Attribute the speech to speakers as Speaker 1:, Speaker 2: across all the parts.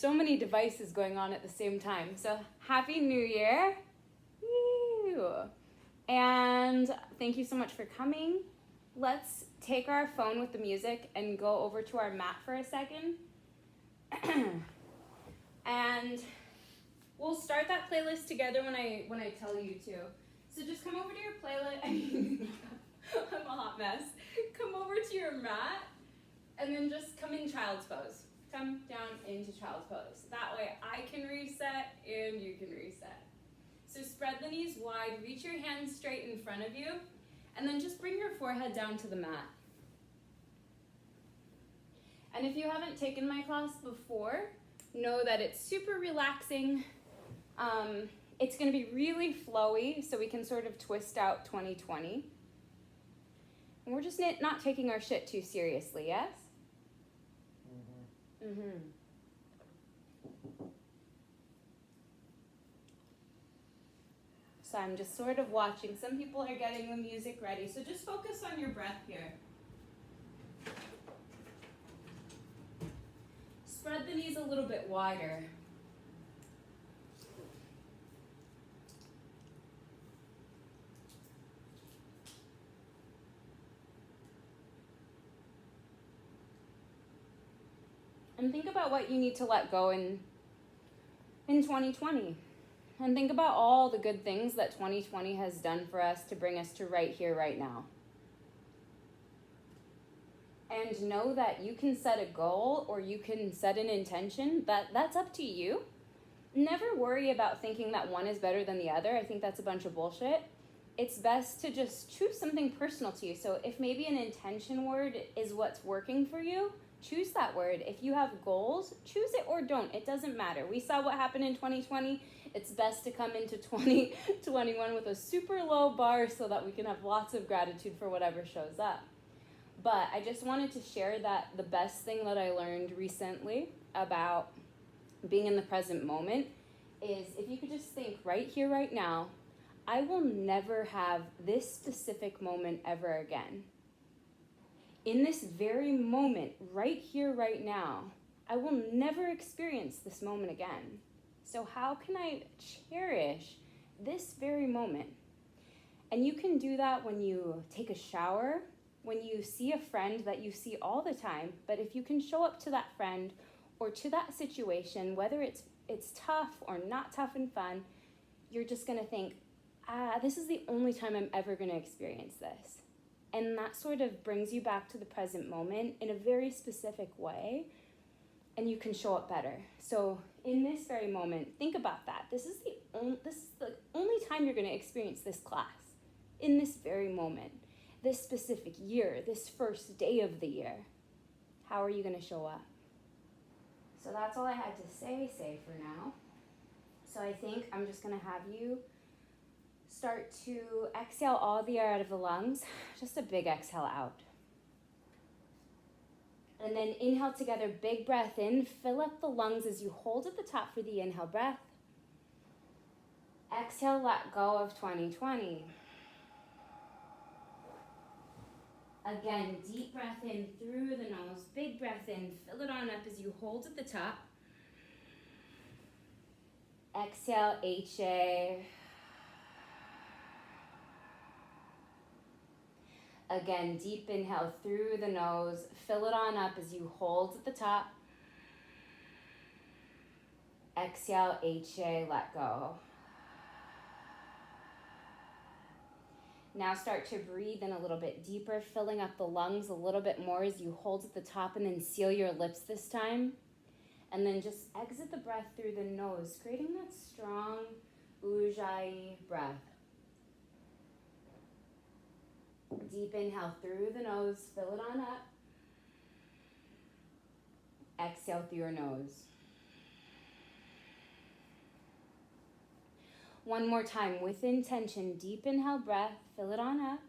Speaker 1: So many devices going on at the same time. So Happy New Year. Woo. And thank you so much for coming. Let's take our phone with the music and go over to our mat for a second. And we'll start that playlist together when I tell you to. So just come over to your playlist. I'm a hot mess. Come over to your mat and then just come in child's pose. Come down into child's pose. That way I can reset and you can reset. So spread the knees wide, reach your hands straight in front of you, and then just bring your forehead down to the mat. And if you haven't taken my class before, know that it's super relaxing. It's going to be really flowy, so we can sort of twist out 2020. And we're just not taking our shit too seriously, yes? So I'm just sort of watching. Some people are getting the music ready, so just focus on your breath here. Spread the knees a little bit wider. And think about what you need to let go in 2020. And think about all the good things that 2020 has done for us to bring us to right here, right now. And know that you can set a goal or you can set an intention. That's up to you. Never worry about thinking that one is better than the other. I think that's a bunch of bullshit. It's best to just choose something personal to you. So if maybe an intention word is what's working for you, choose that word. If you have goals, choose it or don't. It doesn't matter. We saw what happened in 2020. It's best to come into 2021 with a super low bar so that we can have lots of gratitude for whatever shows up. But I just wanted to share that the best thing that I learned recently about being in the present moment is if you could just think right here, right now, I will never have this specific moment ever again. In this very moment, right here, right now, I will never experience this moment again. So how can I cherish this very moment? And you can do that when you take a shower, when you see a friend that you see all the time, but if you can show up to that friend or to that situation, whether it's tough or not tough and fun, you're just gonna think, this is the only time I'm ever gonna experience this. And that sort of brings you back to the present moment in a very specific way, and you can show up better. So in this very moment, think about that. This is the only time you're gonna experience this class, in this very moment, this specific year, this first day of the year. How are you gonna show up? So that's all I had to say for now. So I think I'm just gonna have you start to exhale all the air out of the lungs, just a big exhale out. And then inhale together, big breath in, fill up the lungs as you hold at the top for the inhale breath. Exhale, let go of 2020. Again, deep breath in through the nose, big breath in, fill it on up as you hold at the top. Exhale, HA. Again, deep inhale through the nose, fill it on up as you hold at the top. Exhale, HA, let go. Now start to breathe in a little bit deeper, filling up the lungs a little bit more as you hold at the top, and then seal your lips this time. And then just exit the breath through the nose, creating that strong ujjayi breath. Deep inhale through the nose, fill it on up. Exhale through your nose. One more time with intention, deep inhale breath, fill it on up.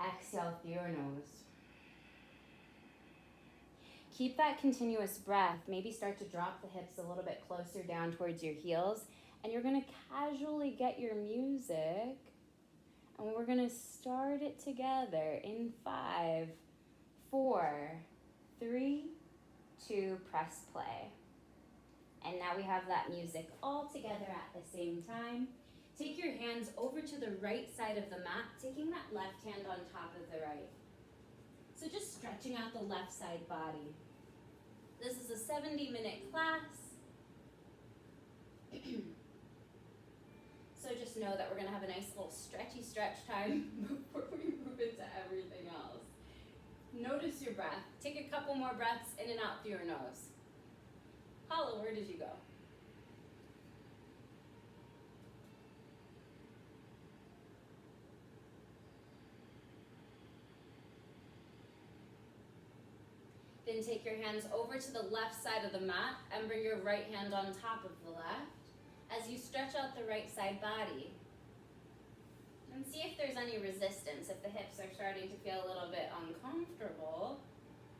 Speaker 1: Exhale through your nose. Keep that continuous breath. Maybe start to drop the hips a little bit closer down towards your heels. And you're gonna casually get your music. And we're gonna start it together in 5, 4, 3, 2, press play. And now we have that music all together at the same time. Take your hands over to the right side of the mat, taking that left hand on top of the right. So just stretching out the left side body. This is a 70-minute class. So just know that we're gonna have a nice little stretchy stretch time before we move into everything else. Notice your breath. Take a couple more breaths in and out through your nose. Paula, where did you go? Then take your hands over to the left side of the mat and bring your right hand on top of the left as you stretch out the right side body. And see if there's any resistance. If the hips are starting to feel a little bit uncomfortable,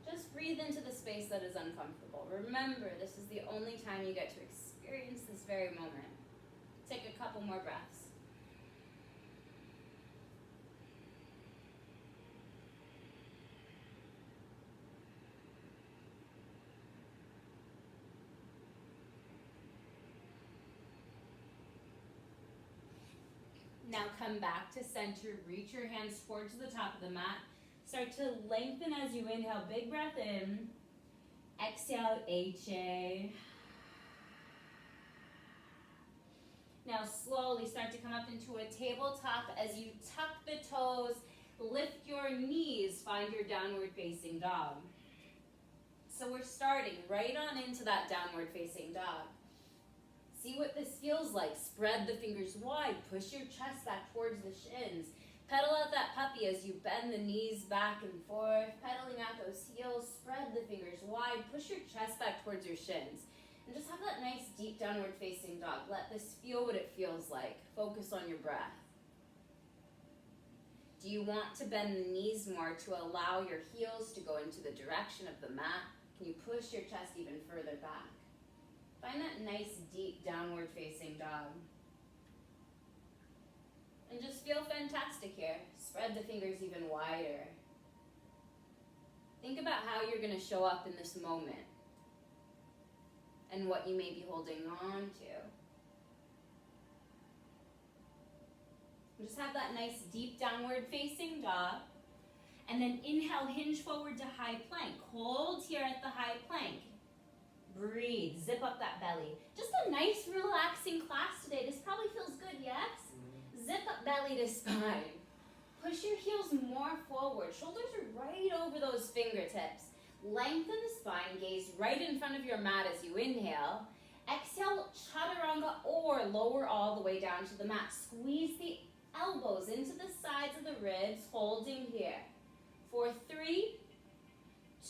Speaker 1: just breathe into the space that is uncomfortable. Remember, this is the only time you get to experience this very moment. Take a couple more breaths. Now come back to center, reach your hands towards the top of the mat. Start to lengthen as you inhale, big breath in. Exhale, HA. Now slowly start to come up into a tabletop as you tuck the toes, lift your knees, find your downward facing dog. So we're starting right on into that downward facing dog. See what this feels like. Spread the fingers wide. Push your chest back towards the shins. Pedal out that puppy as you bend the knees back and forth. Pedaling out those heels. Spread the fingers wide. Push your chest back towards your shins. And just have that nice deep downward facing dog. Let this feel what it feels like. Focus on your breath. Do you want to bend the knees more to allow your heels to go into the direction of the mat? Can you push your chest even further back? Find that nice, deep, downward-facing dog. And just feel fantastic here. Spread the fingers even wider. Think about how you're going to show up in this moment and what you may be holding on to. Just have that nice, deep, downward-facing dog. And then inhale, hinge forward to high plank. Hold here at the high plank. Breathe, zip up that belly. Just a nice relaxing class today. This probably feels good, yes? Zip up belly to spine. Push your heels more forward. Shoulders are right over those fingertips. Lengthen the spine, gaze right in front of your mat as you inhale. Exhale, chaturanga or lower all the way down to the mat. Squeeze the elbows into the sides of the ribs, holding here. For 3,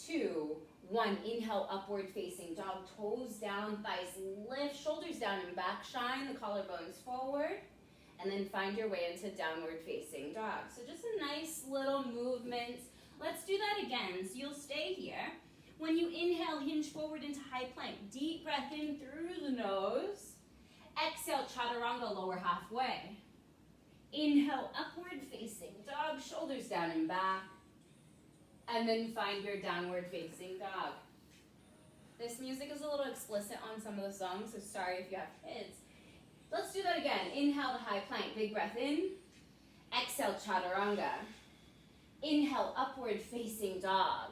Speaker 1: 2, 1, inhale, upward facing dog, toes down, thighs lift, shoulders down and back, shine the collarbones forward, and then find your way into downward facing dog. So just a nice little movement. Let's do that again. So you'll stay here. When you inhale, hinge forward into high plank. Deep breath in through the nose. Exhale, chaturanga, lower halfway. Inhale, upward facing dog, shoulders down and back. And then find your downward facing dog. This music is a little explicit on some of the songs, so sorry if you have kids. Let's do that again. Inhale to high plank, big breath in. Exhale, chaturanga. Inhale, upward facing dog.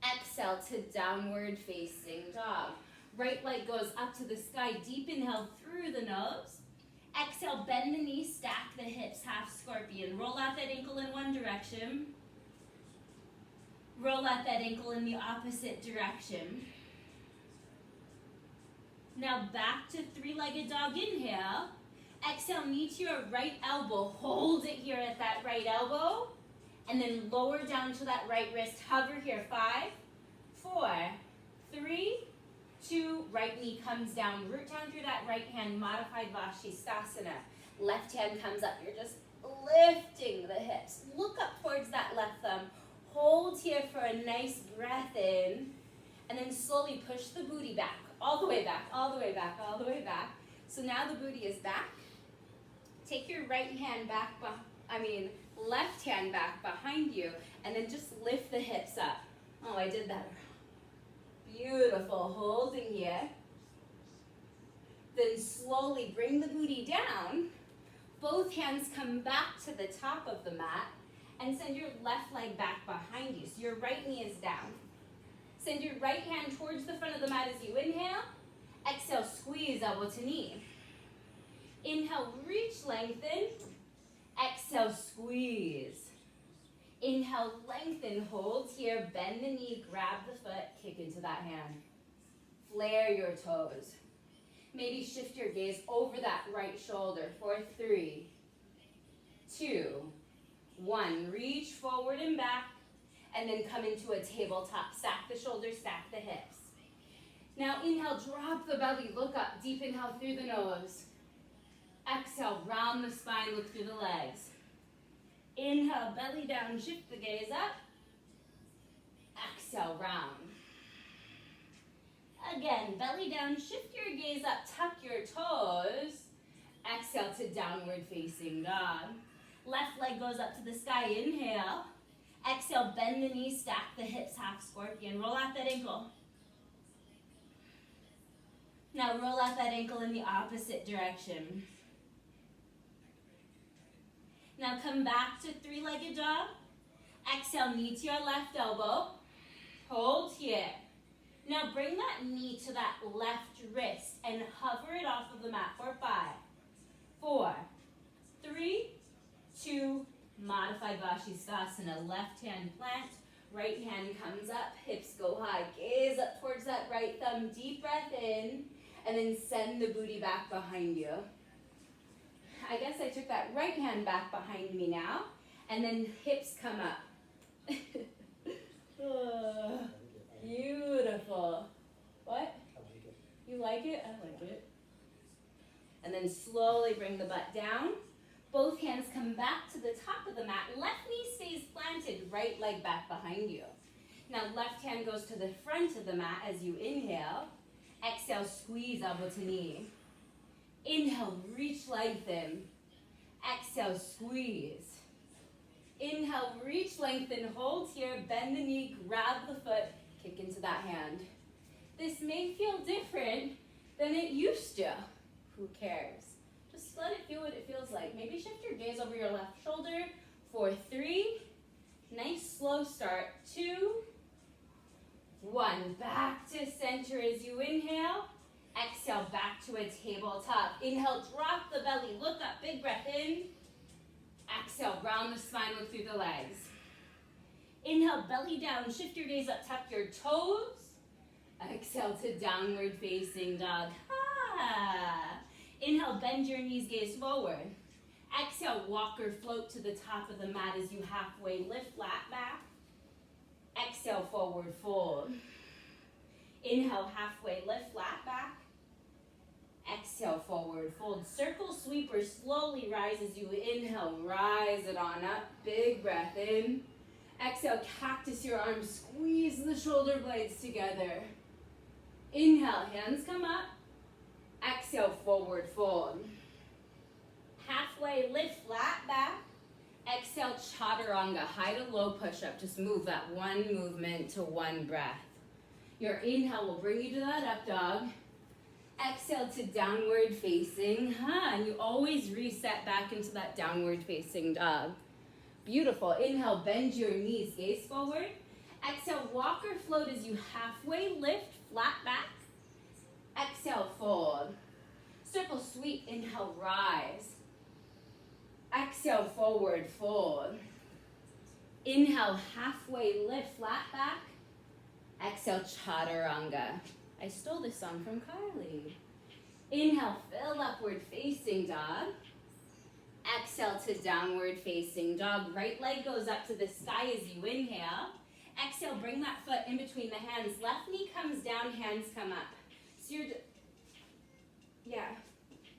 Speaker 1: Exhale to downward facing dog. Right leg goes up to the sky, deep inhale through the nose. Exhale, bend the knees, stack the hips, half scorpion. Roll out that ankle in one direction. Roll out that ankle in the opposite direction. Now back to three-legged dog, inhale. Exhale, knee to your right elbow. Hold it here at that right elbow. And then lower down to that right wrist. Hover here, 5, 4, 3, 2. Right knee comes down. Root down through that right hand, modified Vashisthasana. Left hand comes up. You're just lifting the hips. Look up towards that left thumb. Hold here for a nice breath in, and then slowly push the booty back, all the way back, all the way back, all the way back. So now the booty is back. Take your right hand back, left hand back behind you, and then just lift the hips up. Oh, I did that. Beautiful, holding here. Then slowly bring the booty down. Both hands come back to the top of the mat and send your left leg back behind you. So your right knee is down. Send your right hand towards the front of the mat as you inhale. Exhale, squeeze elbow to knee. Inhale, reach, lengthen. Exhale, squeeze. Inhale, lengthen, hold here, bend the knee, grab the foot, kick into that hand. Flare your toes. Maybe shift your gaze over that right shoulder for 3, 2, 1. Reach forward and back, and then come into a tabletop. Stack the shoulders, stack the hips. Now inhale, drop the belly, look up. Deep inhale through the nose. Exhale, round the spine, look through the legs. Inhale, belly down, shift the gaze up. Exhale, round. Again, belly down, shift your gaze up, tuck your toes. Exhale to downward facing dog. Left leg goes up to the sky, inhale. Exhale, bend the knees, stack the hips, half scorpion. Roll out that ankle. Now roll out that ankle in the opposite direction. Now come back to three-legged dog. Exhale, knee to your left elbow. Hold here. Now bring that knee to that left wrist and hover it off of the mat for 5, 4, 3, 2, modified Vashisthasana. Left hand plant, right hand comes up, hips go high. Gaze up towards that right thumb, deep breath in, and then send the booty back behind you. I guess I took that right hand back behind me now, and then hips come up. Beautiful. What? You like it? I like it. And then slowly bring the butt down. Both hands come back to the top of the mat. Left knee stays planted, right leg back behind you. Now left hand goes to the front of the mat as you inhale. Exhale, squeeze elbow to knee. Inhale, reach, lengthen. Exhale, squeeze. Inhale, reach, lengthen, hold here, bend the knee, grab the foot, kick into that hand. This may feel different than it used to. Who cares? Just let it feel what it feels like. Maybe shift your gaze over your left shoulder for 3. Nice slow start. 2, 1. Back to center as you inhale. Exhale, back to a tabletop. Inhale, drop the belly, look up, big breath in. Exhale, round the spine, look through the legs. Inhale, belly down, shift your gaze up, tuck your toes. Exhale to downward facing dog. Ah. Inhale, bend your knees, gaze forward. Exhale, walk or float to the top of the mat as you halfway lift, flat back. Exhale, forward fold. Inhale, halfway lift, flat back. Exhale, forward fold. Circle sweeper, slowly rise as you inhale, rise it on up. Big breath in. Exhale, cactus your arms, squeeze the shoulder blades together. Inhale, hands come up. Exhale, forward fold. Halfway lift, flat back. Exhale, chaturanga, high to low push-up. Just move that one movement to one breath. Your inhale will bring you to that up dog. Exhale to downward facing, and you always reset back into that downward facing dog. Beautiful. Inhale, bend your knees, gaze forward. Exhale, walk or float as you halfway lift, flat back. Exhale, fold. Circle sweep, inhale, rise. Exhale, forward fold. Inhale, halfway lift, flat back. Exhale, chaturanga. I stole this song from Carly. Inhale, fill upward facing dog. Exhale to downward facing dog. Right leg goes up to the sky as you inhale. Exhale, bring that foot in between the hands. Left knee comes down, hands come up. So you're,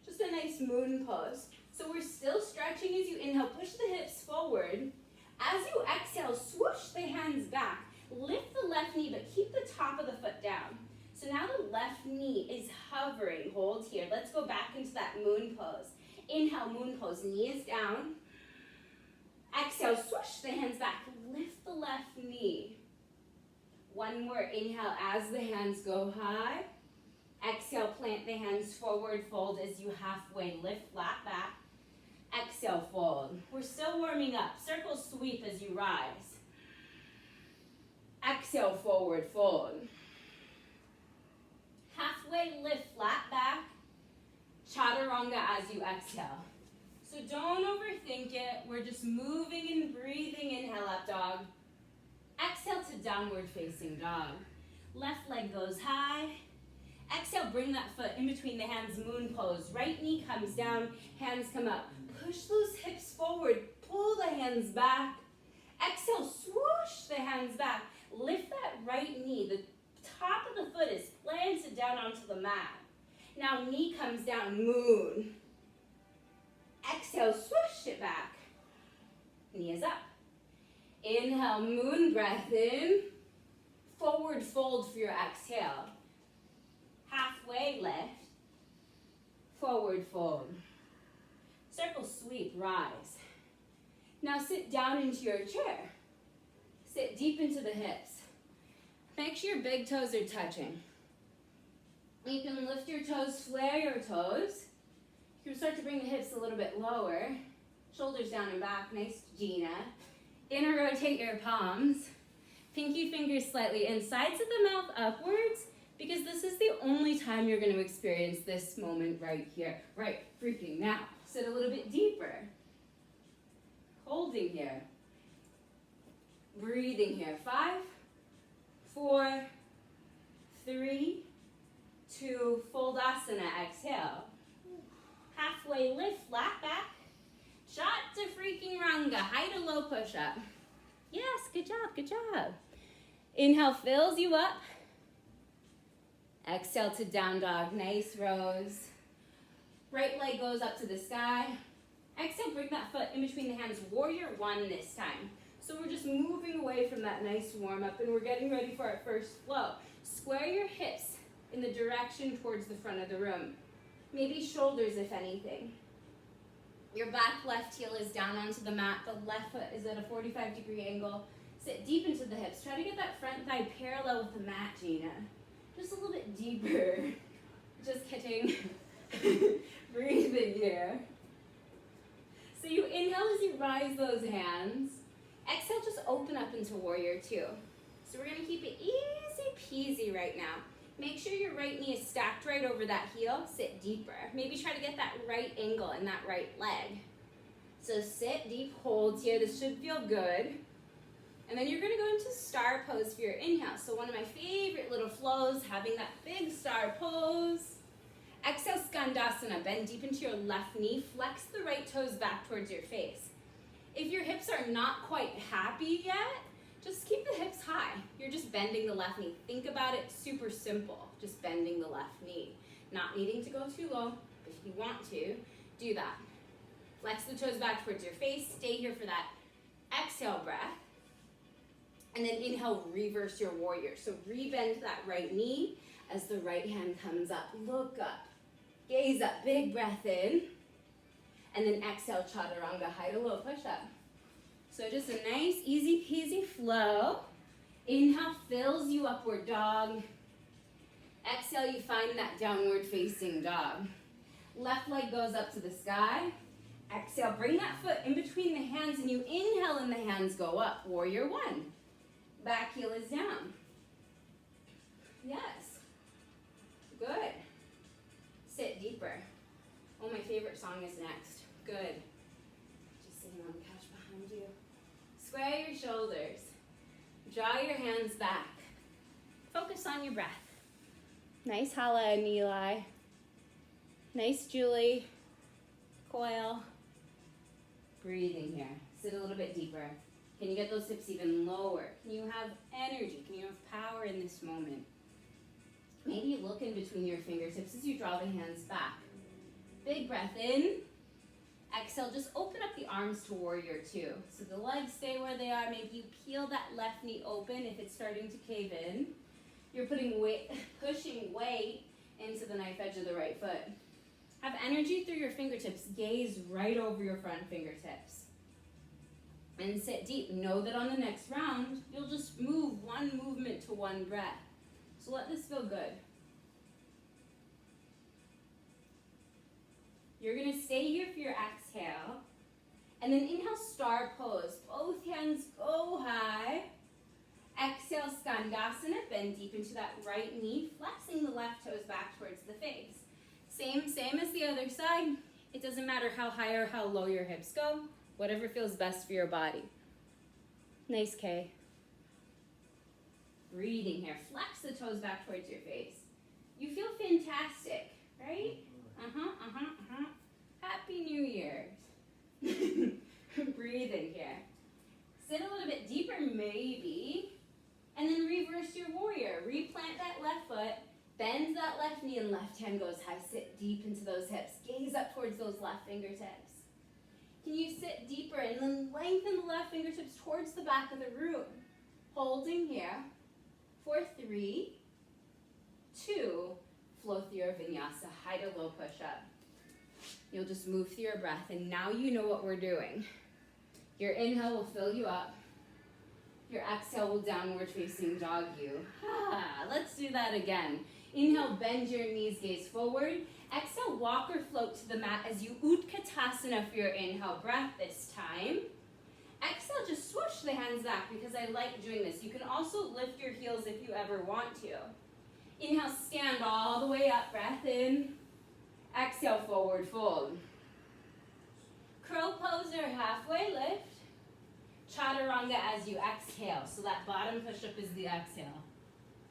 Speaker 1: just a nice moon pose. So we're still stretching as you inhale. Push the hips forward. As you exhale, swoosh the hands back. Lift the left knee, but keep the top of the foot down. So now the left knee is hovering. Hold here. Let's go back into that moon pose. Inhale, moon pose. Knee is down. Exhale, swoosh the hands back. Lift the left knee. One more, inhale as the hands go high. Exhale, plant the hands forward, fold as you halfway lift, flat back. Exhale, fold. We're still warming up. Circle sweep as you rise. Exhale, forward fold. Halfway lift, flat back. Chaturanga as you exhale. So don't overthink it. We're just moving and breathing. Inhale, up dog. Exhale to downward facing dog. Left leg goes high. Exhale, bring that foot in between the hands, moon pose. Right knee comes down, hands come up. Push those hips forward, pull the hands back. Exhale, swoosh the hands back. Lift that right knee. The top of the foot is planted down onto the mat. Now knee comes down, moon. Exhale, swoosh it back. Knee is up. Inhale, moon breath in. Forward fold for your exhale. Halfway lift. Forward fold. Circle sweep, rise. Now sit down into your chair. Sit deep into the hips. Make sure your big toes are touching. You can lift your toes, flare your toes. You can start to bring the hips a little bit lower. Shoulders down and back, nice Gina. Inner rotate your palms. Pinky fingers slightly in, sides of the mouth upwards, because this is the only time you're going to experience this moment right here. Right freaking now. Sit a little bit deeper. Holding here. Breathing here. 5, 4, 3, 2, fold asana, exhale. Halfway lift, flat back. Shot to freaking ranga, high to low push up. Yes, good job, good job. Inhale fills you up. Exhale to down dog, nice rose. Right leg goes up to the sky. Exhale, bring that foot in between the hands, warrior one this time. So we're just moving away from that nice warm up and we're getting ready for our first flow. Square your hips in the direction towards the front of the room. Maybe shoulders if anything. Your back left heel is down onto the mat. The left foot is at a 45-degree angle. Sit deep into the hips. Try to get that front thigh parallel with the mat, Gina. Just a little bit deeper. Just kidding. Breathing here. So you inhale as you rise those hands. Exhale, just open up into warrior two. So we're going to keep it easy peasy right now. Make sure your right knee is stacked right over that heel. Sit deeper. Maybe try to get that right angle in that right leg. So sit deep holds here. This should feel good. And then you're going to go into star pose for your inhale. So one of my favorite little flows, having that big star pose. Exhale, skandasana. Bend deep into your left knee. Flex the right toes back towards your face. If your hips are not quite happy yet, just keep the hips high. You're just bending the left knee. Think about it super simple. Just bending the left knee. Not needing to go too low, but if you want to, do that. Flex the toes back towards your face. Stay here for that exhale breath. And then inhale, reverse your warrior. So rebend that right knee as the right hand comes up. Look up. Gaze up. Big breath in. And then exhale, chaturanga, high to low push up. So just a nice, easy peasy flow. Inhale fills you upward dog. Exhale, you find that downward facing dog. Left leg goes up to the sky. Exhale, bring that foot in between the hands and you inhale and the hands go up. Warrior one. Back heel is down. Yes. Good. Sit deeper. Oh, my favorite song is next. Good. Just sitting on the couch behind you. Square your shoulders. Draw your hands back. Focus on your breath. Nice Hala and Eli. Nice Julie. Coil. Breathing here. Sit a little bit deeper. Can you get those hips even lower? Can you have energy? Can you have power in this moment? Maybe look in between your fingertips as you draw the hands back. Big breath in. Exhale, just open up the arms to warrior two. So the legs stay where they are. Maybe you peel that left knee open if it's starting to cave in. You're putting weight, pushing weight into the knife edge of the right foot. Have energy through your fingertips. Gaze right over your front fingertips. And sit deep. Know that on the next round, you'll just move one movement to one breath. So let this feel good. You're going to stay here for your exhale. And then inhale, star pose. Both hands go high. Exhale, skandasana. Bend deep into that right knee, flexing the left toes back towards the face. Same as the other side. It doesn't matter how high or how low your hips go. Whatever feels best for your body. Nice, Kay. Breathing here. Flex the toes back towards your face. You feel fantastic, right? Happy New Year's. Breathing here. Sit a little bit deeper, maybe. And then reverse your warrior. Replant that left foot. Bend that left knee and left hand goes high. Sit deep into those hips. Gaze up towards those left fingertips. Can you sit deeper and then lengthen the left fingertips towards the back of the room? Holding here for 3, 2, flow through your vinyasa, high to low push-up. You'll just move through your breath, and now you know what we're doing. Your inhale will fill you up. Your exhale will downward facing dog you. Let's do that again. Inhale, bend your knees, gaze forward. Exhale, walk or float to the mat as you Utkatasana for your inhale breath this time. Exhale, just swoosh the hands back because I like doing this. You can also lift your heels if you ever want to. Inhale, stand all the way up, breath in. Exhale, forward fold. Crow pose or halfway lift. Chaturanga as you exhale. So that bottom push-up is the exhale.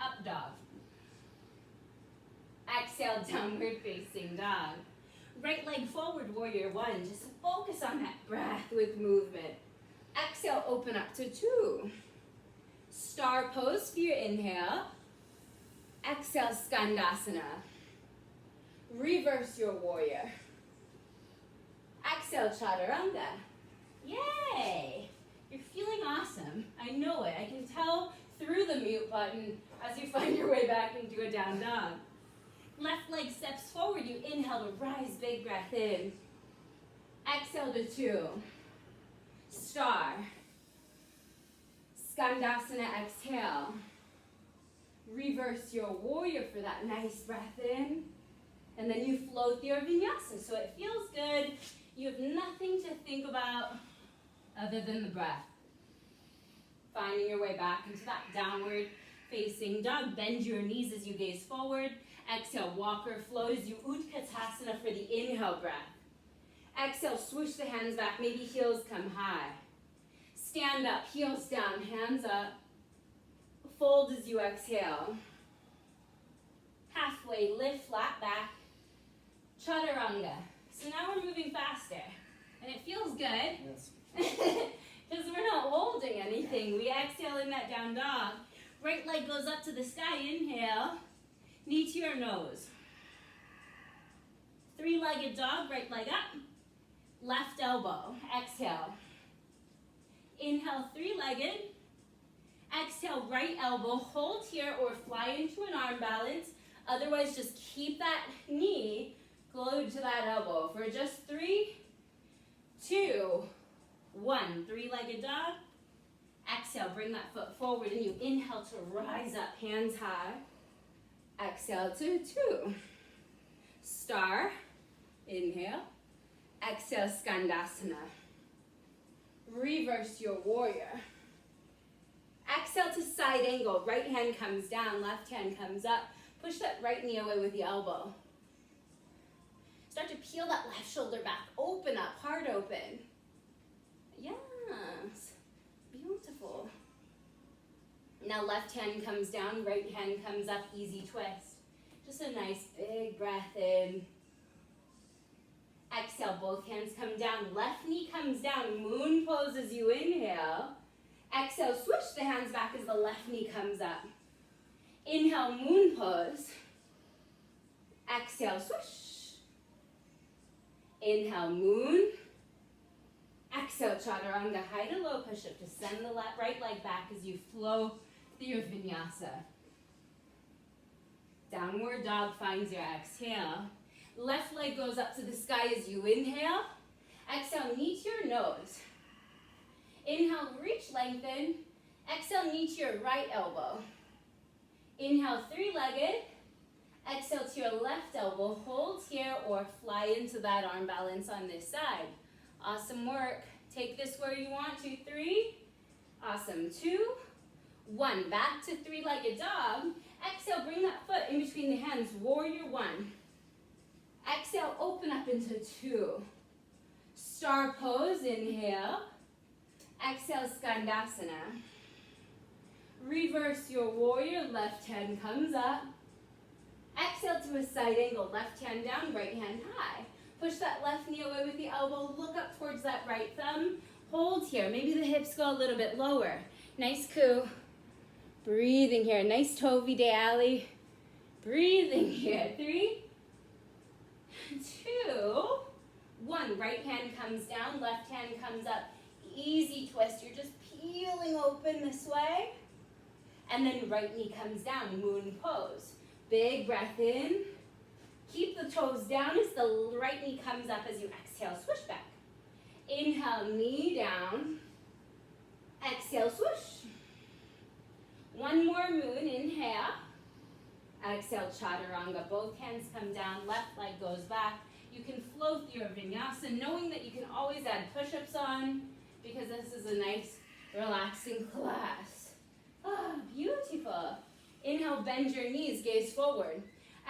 Speaker 1: Up dog. Exhale, downward facing dog. Right leg forward, warrior 1. Just focus on that breath with movement. Exhale, open up to 2. Star pose for your inhale. Exhale, skandasana. Reverse your warrior. Exhale, chaturanga. Yay! You're feeling awesome. I know it. I can tell through the mute button as you find your way back into a down dog. Left leg steps forward. You inhale to rise, big breath in. Exhale to 2. Star. Skandasana, exhale. Reverse your warrior for that nice breath in. And then you float your vinyasa. So it feels good. You have nothing to think about other than the breath. Finding your way back into that downward facing dog. Bend your knees as you gaze forward. Exhale, walk or float as you Utkatasana for the inhale breath. Exhale, swoosh the hands back. Maybe heels come high. Stand up, heels down, hands up. Fold as you exhale. Halfway lift, flat back. Chaturanga. So now we're moving faster. And it feels good.
Speaker 2: Yes.
Speaker 1: Because we're not holding anything. We exhale in that down dog. Right leg goes up to the sky. Inhale. Knee to your nose. 3-legged dog. Right leg up. Left elbow. Exhale. Inhale, 3-legged. Exhale, right elbow. Hold here or fly into an arm balance. Otherwise, just keep that knee glued to that elbow for just 3, 2, 1. 3-legged dog. Exhale, bring that foot forward and you inhale to rise up, hands high. Exhale to 2. Star. Inhale. Exhale, skandasana. Reverse your warrior. Exhale to side angle. Right hand comes down, left hand comes up. Push that right knee away with the elbow. Start to peel that left shoulder back. Open up, heart open. Yes. Beautiful. Now left hand comes down, right hand comes up, easy twist. Just a nice big breath in. Exhale, both hands come down, left knee comes down, moon pose as you inhale. Exhale, switch the hands back as the left knee comes up. Inhale, moon pose. Exhale, swish. Inhale, moon. Exhale, chaturanga, high to low push-up to send the right leg back as you flow through your vinyasa. Downward dog finds your exhale. Left leg goes up to the sky as you inhale. Exhale, knee to your nose. Inhale, reach, lengthen. Exhale, knee to your right elbow. Inhale, three-legged. Exhale to your left elbow. Hold here or fly into that arm balance on this side. Awesome work. Take this where you want to. 3. Awesome. 2. 1. Back to three-legged dog. Exhale, bring that foot in between the hands. Warrior 1. Exhale, open up into 2. Star pose, inhale. Exhale, Skandasana. Reverse your warrior, left hand comes up. Exhale to a side angle, left hand down, right hand high. Push that left knee away with the elbow, look up towards that right thumb. Hold here, maybe the hips go a little bit lower. Nice coup. Breathing here, nice Tovi de Ali. Breathing here, 3, 2, 1. Right hand comes down, left hand comes up. Easy twist, you're just peeling open this way. And then right knee comes down, moon pose. Big breath in. Keep the toes down as the right knee comes up as you exhale, swoosh back. Inhale, knee down. Exhale, swoosh. One more moon, inhale. Exhale, chaturanga. Both hands come down, left leg goes back. You can flow through your vinyasa, knowing that you can always add push-ups on, because this is a nice, relaxing class. Ah, beautiful. Inhale, bend your knees, gaze forward.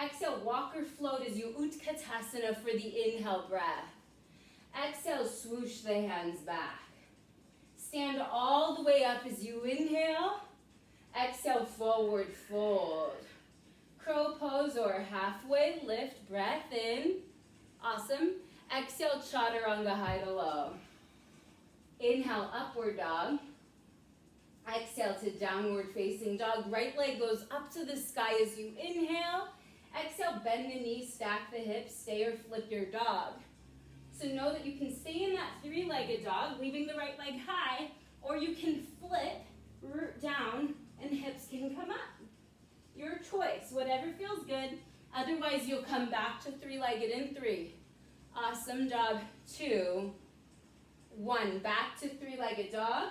Speaker 1: Exhale, walk or float as you Utkatasana for the inhale breath. Exhale, swoosh the hands back. Stand all the way up as you inhale. Exhale, forward fold. Crow pose or halfway lift, breath in. Awesome. Exhale, chaturanga, high to low. Inhale, upward dog. Exhale to downward facing dog. Right leg goes up to the sky as you inhale. Exhale, bend the knees, stack the hips, stay or flip your dog. So know that you can stay in that three-legged dog, leaving the right leg high, or you can flip, root down, and hips can come up. Your choice, whatever feels good. Otherwise, you'll come back to three-legged in 3. Awesome job. 2, 1. Back to three-legged dog.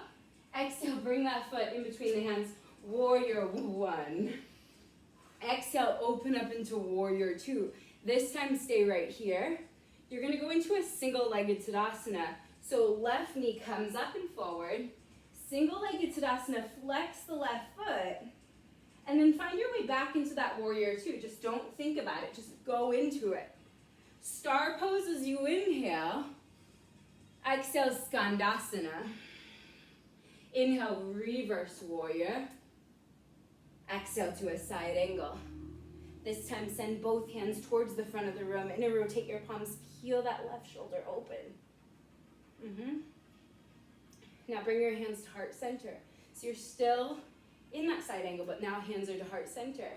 Speaker 1: Exhale, bring that foot in between the hands. Warrior 1. Exhale, open up into warrior 2. This time, stay right here. You're going to go into a single-legged Tadasana. So left knee comes up and forward. Single-legged Tadasana, flex the left foot. And then find your way back into that warrior 2. Just don't think about it. Just go into it. Star pose as you inhale. Exhale, Skandasana. Inhale, reverse warrior. Exhale to a side angle. This time, send both hands towards the front of the room. And rotate your palms. Peel that left shoulder open. Now bring your hands to heart center. So you're still in that side angle, but now hands are to heart center.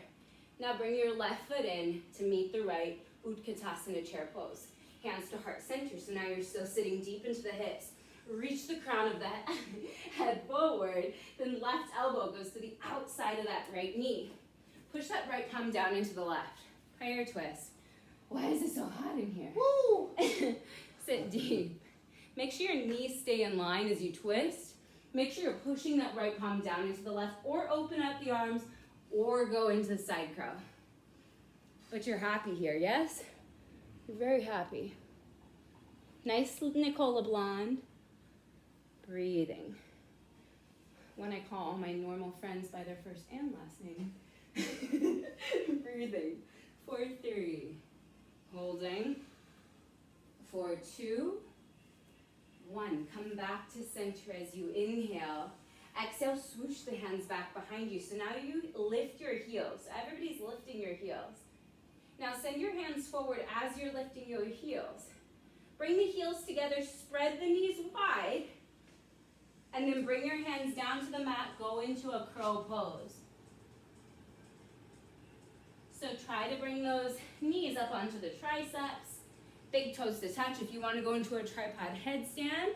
Speaker 1: Now bring your left foot in to meet the right, Utkatasana chair pose. Hands to heart center. So now you're still sitting deep into the hips. Reach the crown of the head forward. Then left elbow goes to the outside of that right knee. Push that right palm down into the left. Prayer twist. Why is it so hot in here? Woo! Sit deep. Make sure your knees stay in line as you twist. Make sure you're pushing that right palm down into the left, or open up the arms, or go into the side crow. But you're happy here, yes? You're very happy. Nice Nicola blonde. Breathing. When I call all my normal friends by their first and last name. Breathing. 4, 3. Holding. 4, 2. 1. Come back to center as you inhale. Exhale, swoosh the hands back behind you. So now you lift your heels. Everybody's lifting your heels. Now send your hands forward as you're lifting your heels. Bring the heels together, spread the knees wide, and then bring your hands down to the mat, go into a crow pose. So try to bring those knees up onto the triceps. Big toes to touch. If you want to go into a tripod headstand,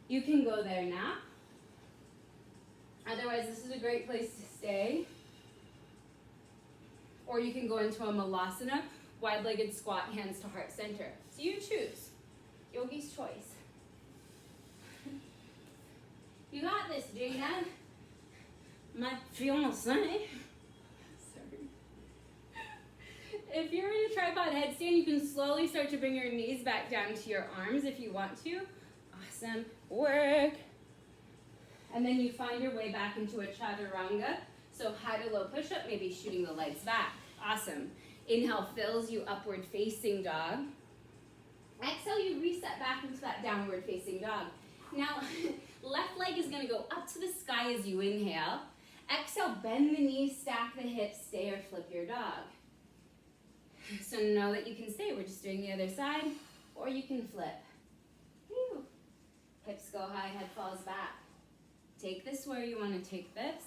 Speaker 1: you can go there now. Otherwise, this is a great place to stay. Or you can go into a malasana, wide-legged squat, hands to heart center. So you choose. Yogi's choice. You got this, Gina. My fiance. Sorry. If you're in a tripod headstand, you can slowly start to bring your knees back down to your arms if you want to. Awesome work. And then you find your way back into a chaturanga. So high to low push-up, maybe shooting the legs back. Awesome. Inhale fills you upward facing dog. Exhale, you reset back into that downward facing dog. Now, left leg is gonna go up to the sky as you inhale. Exhale, bend the knees, stack the hips, stay or flip your dog. So know that you can stay. We're just doing the other side, or you can flip. Whew. Hips go high, head falls back. Take this where you want to take this.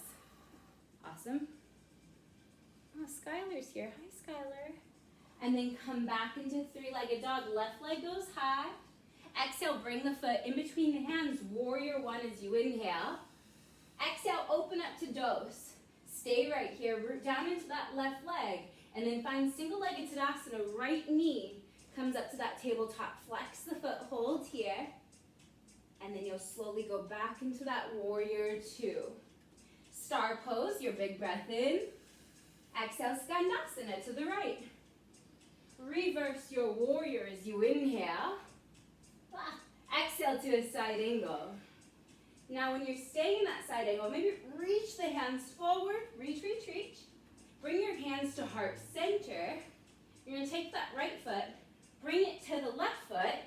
Speaker 1: Awesome. Oh, Skylar's here. Hi, Skylar. And then come back into three-legged dog. Left leg goes high. Exhale, bring the foot in between the hands. Warrior one as you inhale. Exhale, open up to dose. Stay right here. Root down into that left leg. And then find single-legged Tadasana. Right knee comes up to that tabletop. Flex the foot, hold here. And then you'll slowly go back into that warrior two. Star pose, your big breath in. Exhale, Skandasana to the right. Reverse your warrior as you inhale. Exhale to a side angle. Now when you're staying in that side angle, maybe reach the hands forward. Reach, reach, reach. Bring your hands to heart center. You're going to take that right foot, bring it to the left foot.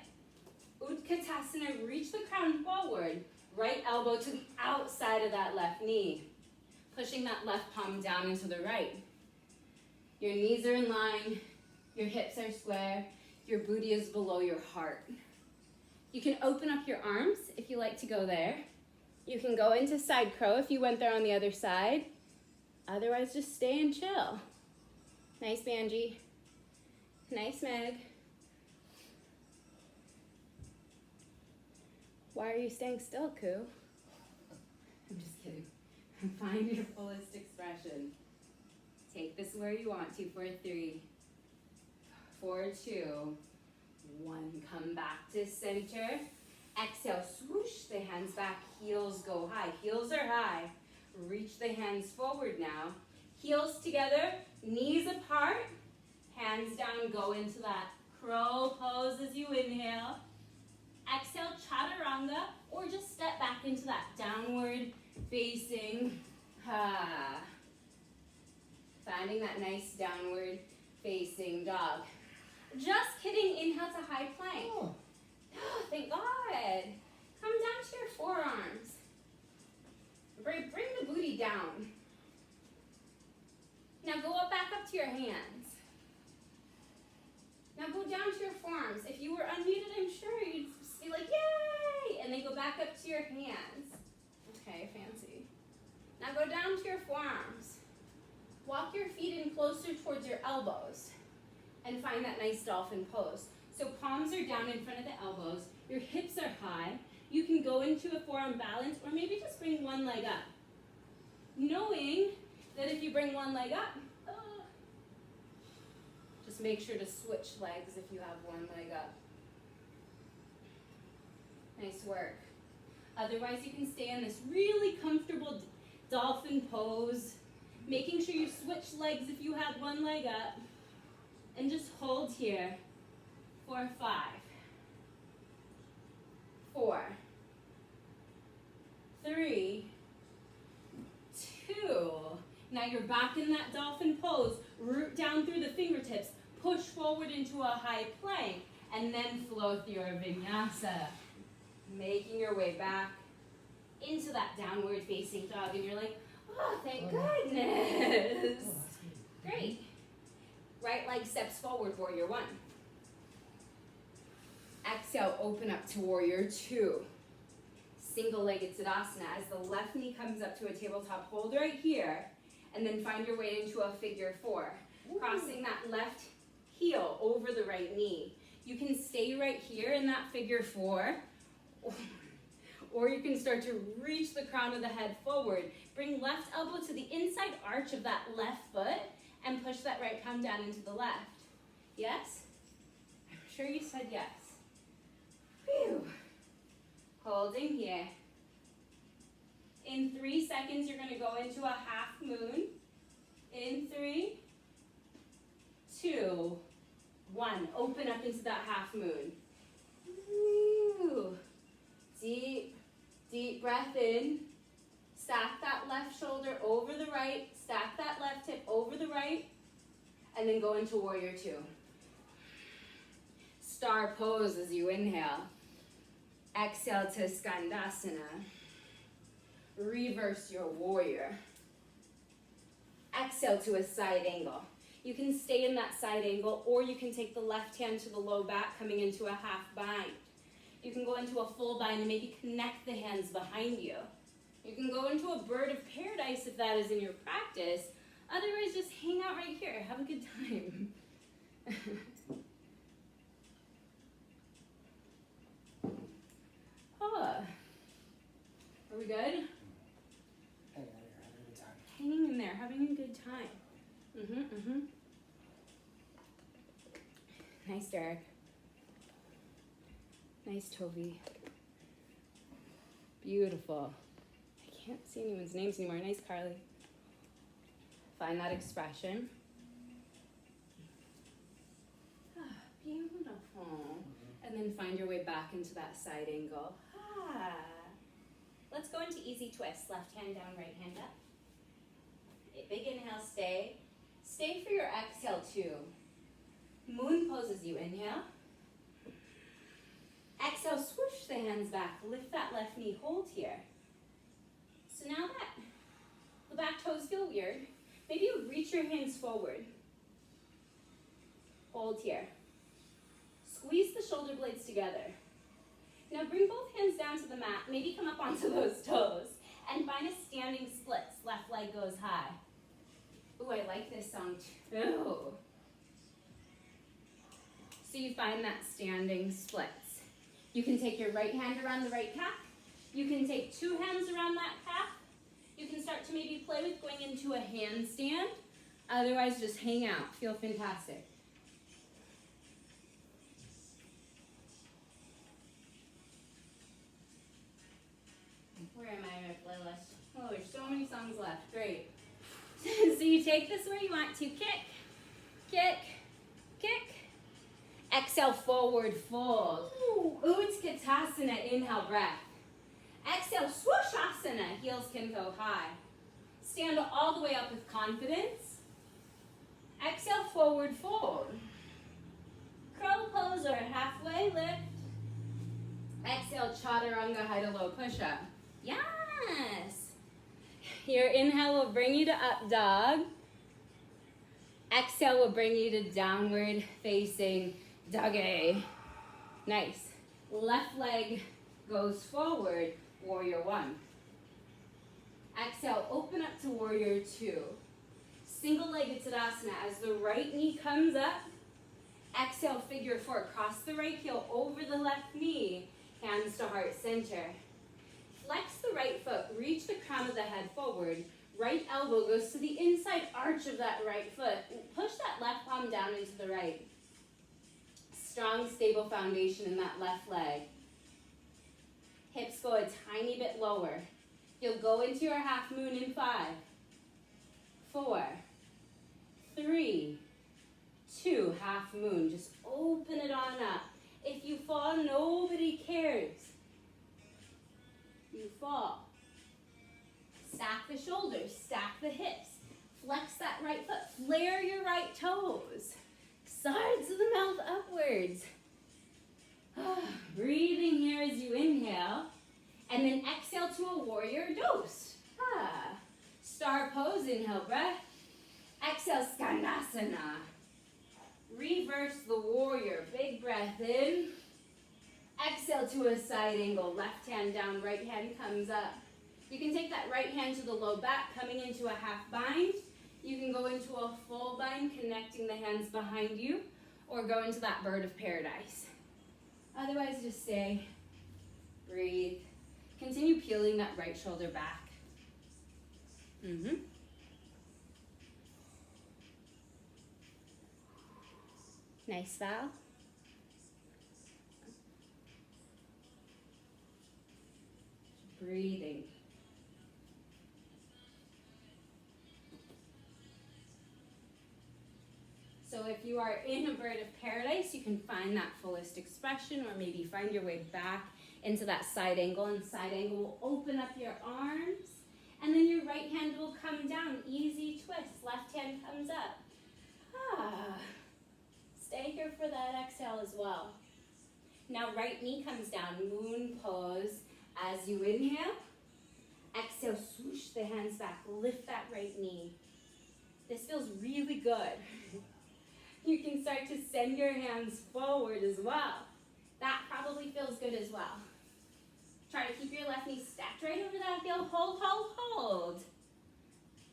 Speaker 1: Utkatasana, reach the crown forward. Right elbow to the outside of that left knee. Pushing that left palm down into the right. Your knees are in line. Your hips are square. Your booty is below your heart. You can open up your arms if you like to go there. You can go into side crow if you went there on the other side. Otherwise, just stay and chill. Nice, Banji. Nice, Meg. Why are you staying still, Koo? I'm just kidding. Find your fullest expression. Take this where you want to for 3, 4, 2, 1. Come back to center. Exhale, swoosh the hands back. Heels go high. Heels are high. Reach the hands forward now. Heels together, knees apart. Hands down, go into that crow pose as you inhale. Exhale, chaturanga, or just step back into that downward facing. Finding that nice downward facing dog. Just kidding, inhale to high plank. Oh, thank God. Come down to your forearms. Bring the booty down. Now go back up to your hands. Now go down to your forearms. If you were unmuted, I'm sure you'd be like, yay! And then go back up to your hands. Okay, fancy. Now go down to your forearms. Walk your feet in closer towards your elbows. And find that nice dolphin pose. So palms are down in front of the elbows. Your hips are high. You can go into a forearm balance or maybe just bring one leg up. Knowing that if you bring one leg up, just make sure to switch legs if you have one leg up. Nice work. Otherwise, you can stay in this really comfortable dolphin pose, making sure you switch legs if you have one leg up, and just hold here for 5, 4, 3, 2. Now you're back in that dolphin pose. Root down through the fingertips. Push forward into a high plank. And then flow through your vinyasa. Making your way back into that downward facing dog. And you're like, oh, thank goodness. Great. Right leg steps forward, warrior 1. Exhale, open up to warrior 2. Single-legged Tadasana as the left knee comes up to a tabletop. Hold right here, and then find your way into a figure 4. Ooh. Crossing that left heel over the right knee. You can stay right here in that figure 4, or you can start to reach the crown of the head forward. Bring left elbow to the inside arch of that left foot, and push that right palm down into the left. Yes? I'm sure you said yes. Whew. Holding here. In 3 seconds, you're going to go into a half moon. In 3, 2, 1. Open up into that half moon. Woo. Deep, deep breath in. Stack that left shoulder over the right. Stack that left hip over the right. And then go into warrior 2. Star pose as you inhale. Exhale to Skandasana. Reverse your warrior. Exhale to a side angle. You can stay in that side angle, or you can take the left hand to the low back, coming into a half bind. You can go into a full bind and maybe connect the hands behind you. You can go into a bird of paradise if that is in your practice. Otherwise, just hang out right here. Have a good time. Are we good? Hanging in there, having a good time. Nice, Derek. Nice, Toby. Beautiful. I can't see anyone's names anymore. Nice, Carly. Find that expression. Beautiful. And then find your way back into that side angle. Let's go into easy twist. Left hand down, right hand up. A big inhale, stay. Stay for your exhale too. Moon pose as you inhale. Exhale, swoosh the hands back. Lift that left knee, hold here. So now that the back toes feel weird, maybe you reach your hands forward. Hold here. Squeeze the shoulder blades together. Now bring both hands down to the mat, maybe come up onto those toes, and find a standing splits. Left leg goes high. Ooh, I like this song too. So you find that standing splits. You can take your right hand around the right calf. You can take 2 hands around that calf. You can start to maybe play with going into a handstand. Otherwise, just hang out. Feel fantastic. Where am I in my playlist? Oh, there's so many songs left. Great. So you take this where you want to. Kick, kick, kick. Exhale, forward fold. Utkatasana, inhale, breath. Exhale, swooshasana, heels can go high. Stand all the way up with confidence. Exhale, forward fold. Curl pose or halfway lift. Exhale, chaturanga, high to low push-up. Yes. Your inhale will bring you to up dog. Exhale will bring you to downward facing doggy. Nice. Left leg goes forward, warrior 1. Exhale, open up to warrior 2. Single-legged Tadasana as the right knee comes up. Exhale, figure 4. Cross the right heel over the left knee. Hands to heart center. Flex the right foot. Reach the crown of the head forward. Right elbow goes to the inside arch of that right foot. Push that left palm down into the right. Strong, stable foundation in that left leg. Hips go a tiny bit lower. You'll go into your half moon in 5, 4, 3, 2, half moon. Just open it on up. If you fall, nobody cares. You fall. Stack the shoulders, stack the hips. Flex that right foot, flare your right toes. Sides of the mouth upwards. Breathing here as you inhale. And then exhale to a warrior dose. Star pose, inhale, breath. Exhale, Skandasana. Reverse the warrior, big breath in. Exhale to a side angle, left hand down, right hand comes up. You can take that right hand to the low back, coming into a half bind. You can go into a full bind, connecting the hands behind you, or go into that bird of paradise. Otherwise, just stay, breathe. Continue peeling that right shoulder back. Nice, Val. Breathing. if you are in a bird of paradise, you can find that fullest expression, or maybe find your way back into that side angle, and side angle will open up your arms, and then your right hand will come down, easy twist, left hand comes up. Stay here for that exhale as well. Now right knee comes down, moon pose. As you inhale, exhale, swoosh the hands back, lift that right knee. This feels really good. You can start to send your hands forward as well. That probably feels good as well. Try to keep your left knee stacked right over that heel. Hold, hold, hold.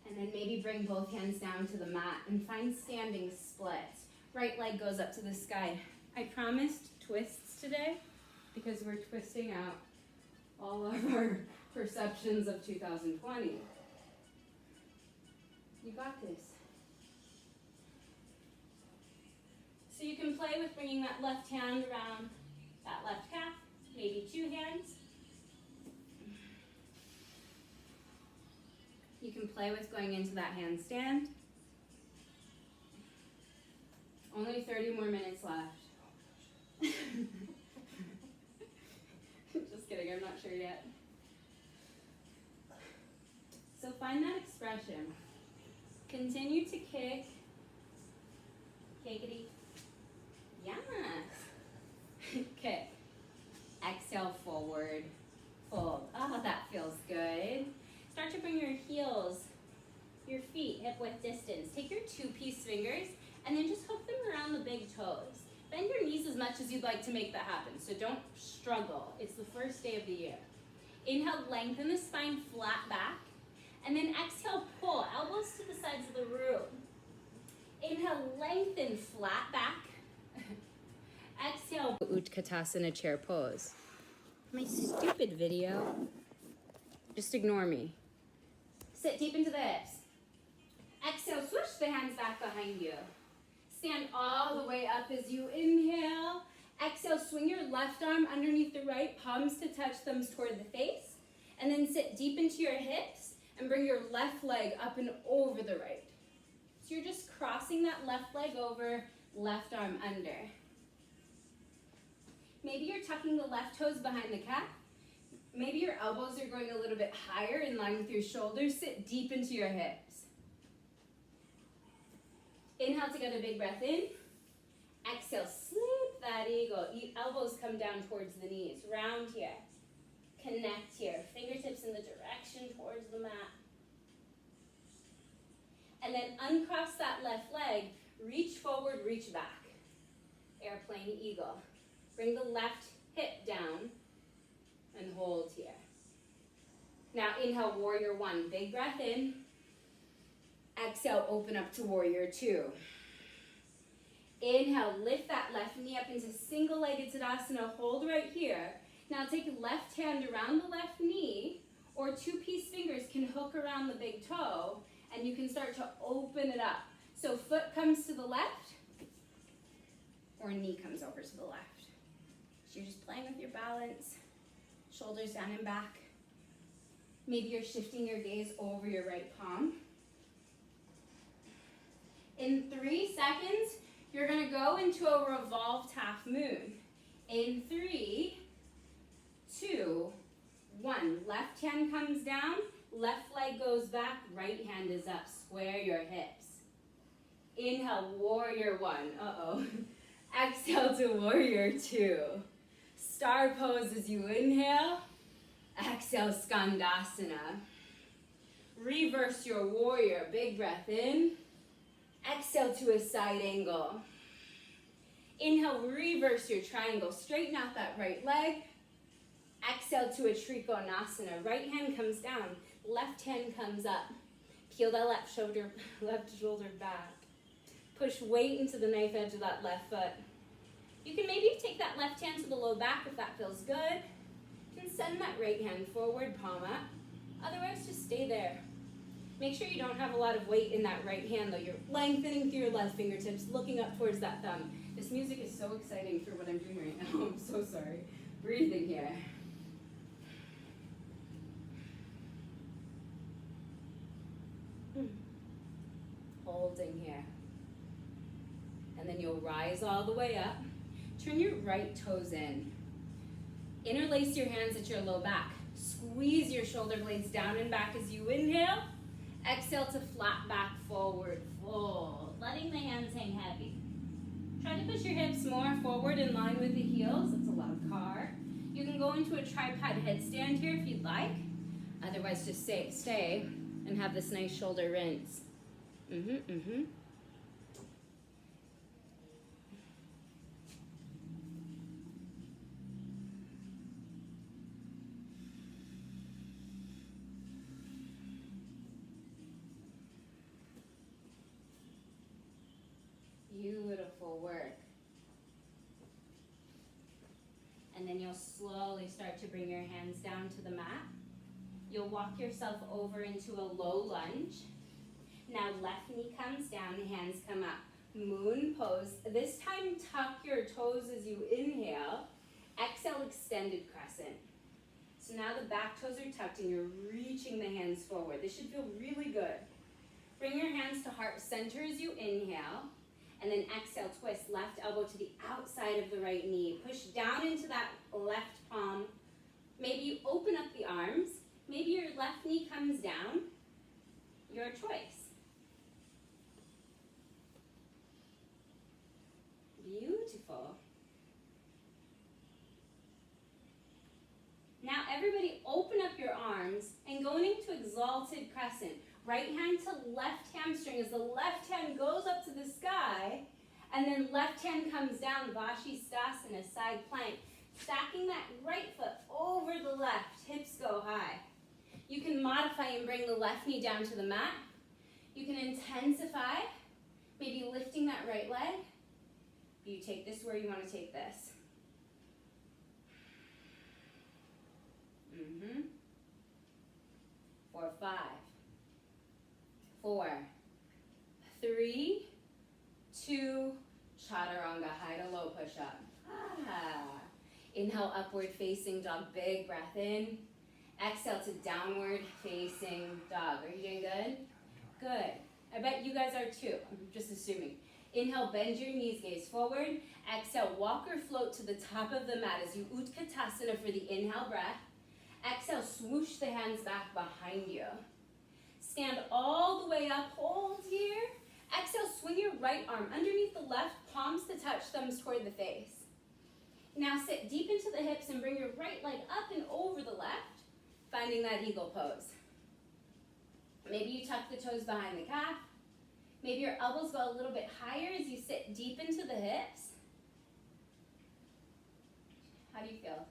Speaker 1: And then maybe bring both hands down to the mat and find standing split. Right leg goes up to the sky. I promised twists today because we're twisting out all of our perceptions of 2020. You got this. So you can play with bringing that left hand around that left calf, maybe two hands. You can play with going into that handstand. Only 30 more minutes left. Just kidding, I'm not sure yet. So find that expression. Continue to kick. Kickity. Yes. Kick. Exhale forward. Fold. Oh, that feels good. Start to bring your heels, your feet hip-width distance. Take your two-piece fingers and then just hook them around the big toes. Bend your knees as much as you'd like to make that happen, so don't struggle. It's the first day of the year. Inhale, lengthen the spine, flat back. And then exhale, pull, elbows to the sides of the room. Inhale, lengthen, flat back. Exhale, Utkatasana chair pose. My stupid video. Just ignore me. Sit deep into the hips. Exhale, switch the hands back behind you. Stand all the way up as you inhale. Exhale, swing your left arm underneath the right, palms to touch, thumbs toward the face. And then sit deep into your hips and bring your left leg up and over the right. So you're just crossing that left leg over, left arm under. Maybe you're tucking the left toes behind the calf. Maybe your elbows are going a little bit higher in line with your shoulders. Sit deep into your hips. Inhale to get a big breath in. Exhale, sleep that eagle. Elbows come down towards the knees. Round here. Connect here. Fingertips in the direction towards the mat. And then uncross that left leg. Reach forward, reach back. Airplane eagle. Bring the left hip down and hold here. Now inhale, warrior one. Big breath in. Exhale, open up to warrior two. Inhale, lift that left knee up into single-legged Tadasana. Hold right here. Now take left hand around the left knee, or two-piece fingers can hook around the big toe, and you can start to open it up. So foot comes to the left, or knee comes over to the left. So you're just playing with your balance, shoulders down and back. Maybe you're shifting your gaze over your right palm. In 3 seconds, you're gonna go into a revolved half moon. In 3, 2, 1. Left hand comes down, left leg goes back, right hand is up. Square your hips. Inhale, warrior one. Exhale to warrior two. Star pose as you inhale. Exhale, Skandasana. Reverse your warrior. Big breath in. Exhale to a side angle. Inhale, reverse your triangle. Straighten out that right leg. Exhale to a Trikonasana. Right hand comes down. Left hand comes up. Peel that left shoulder back. Push weight into the knife edge of that left foot. You can maybe take that left hand to the low back if that feels good. You can send that right hand forward, palm up. Otherwise, just stay there. Make sure you don't have a lot of weight in that right hand, though. You're lengthening through your left fingertips, looking up towards that thumb. This music is so exciting for what I'm doing right now. I'm so sorry. Breathing here. Holding here. And then you'll rise all the way up. Turn your right toes in. Interlace your hands at your low back. Squeeze your shoulder blades down and back as you inhale. Exhale to flat back forward, fold. Letting the hands hang heavy. Try to push your hips more forward in line with the heels. That's a lot of car. You can go into a tripod headstand here if you'd like. Otherwise, just stay and have this nice shoulder rinse. Beautiful work. And then you'll slowly start to bring your hands down to the mat. You'll walk yourself over into a low lunge. Now left knee comes down, hands come up. Moon pose. This time tuck your toes as you inhale. Exhale, extended crescent. So now the back toes are tucked and you're reaching the hands forward. This should feel really good. Bring your hands to heart center as you inhale. And then exhale, twist left elbow to the outside of the right knee. Push down into that left palm. Maybe you open up the arms. Maybe your left knee comes down. Your choice. Beautiful. Now everybody open up your arms and go into exalted crescent. Right hand to left hamstring as the left hand goes up to the sky, and then left hand comes down, Vashisthasana, side plank. Stacking that right foot over the left, hips go high. You can modify and bring the left knee down to the mat. You can intensify, maybe lifting that right leg. You take this where you want to take this. For 5, 4, 3, 2, chaturanga, high to low push up. Inhale, upward facing dog, big breath in. Exhale to downward facing dog. Are you doing good? Good. I bet you guys are too. I'm just assuming. Inhale, bend your knees, gaze forward. Exhale, walk or float to the top of the mat as you Utkatasana for the inhale breath. Exhale, swoosh the hands back behind you. Stand all the way up, hold here. Exhale, swing your right arm underneath the left, palms to touch, thumbs toward the face. Now sit deep into the hips and bring your right leg up and over the left, finding that eagle pose. Maybe you tuck the toes behind the calf. Maybe your elbows go a little bit higher as you sit deep into the hips. How do you feel?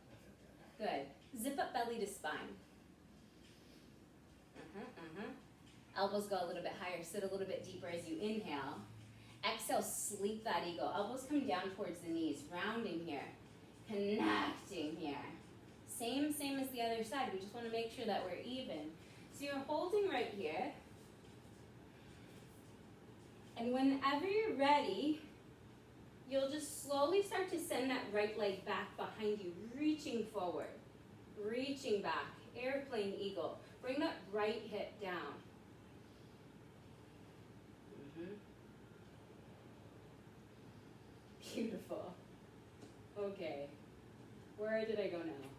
Speaker 1: Good. Zip up belly to spine. Elbows go a little bit higher. Sit a little bit deeper as you inhale. Exhale, sleep that eagle. Elbows come down towards the knees. Rounding here. Connecting here. Same as the other side. We just want to make sure that we're even. So you're holding right here. And whenever you're ready, you'll just slowly start to send that right leg back behind you, reaching forward, reaching back, airplane eagle. Bring that right hip down. Beautiful. Okay, where did I go now?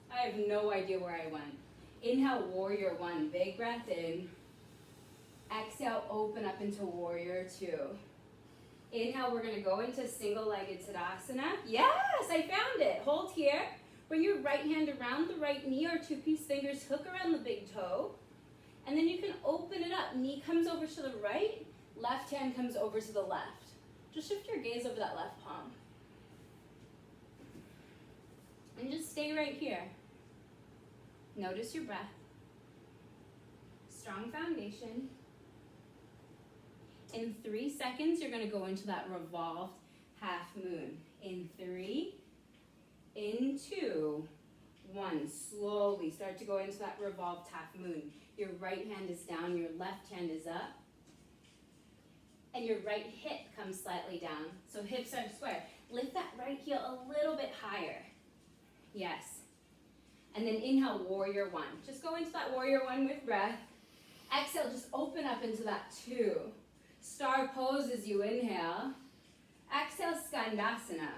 Speaker 1: I have no idea where I went. Inhale, warrior 1, big breath in. Exhale, open up into warrior 2. Inhale, we're gonna go into single-legged Tadasana. Yes, I found it. Hold here. Bring your right hand around the right knee or two-piece fingers, hook around the big toe. And then you can open it up. Knee comes over to the right, left hand comes over to the left. Just shift your gaze over that left palm. And just stay right here. Notice your breath. Strong foundation. In 3 seconds, you're gonna go into that revolved half moon. In 3, in 2, 1. Slowly start to go into that revolved half moon. Your right hand is down, your left hand is up. And your right hip comes slightly down. So hips are square. Lift that right heel a little bit higher. Yes. And then inhale, warrior 1. Just go into that warrior 1 with breath. Exhale, just open up into that 2. Star pose as you inhale. Exhale, Skandasana.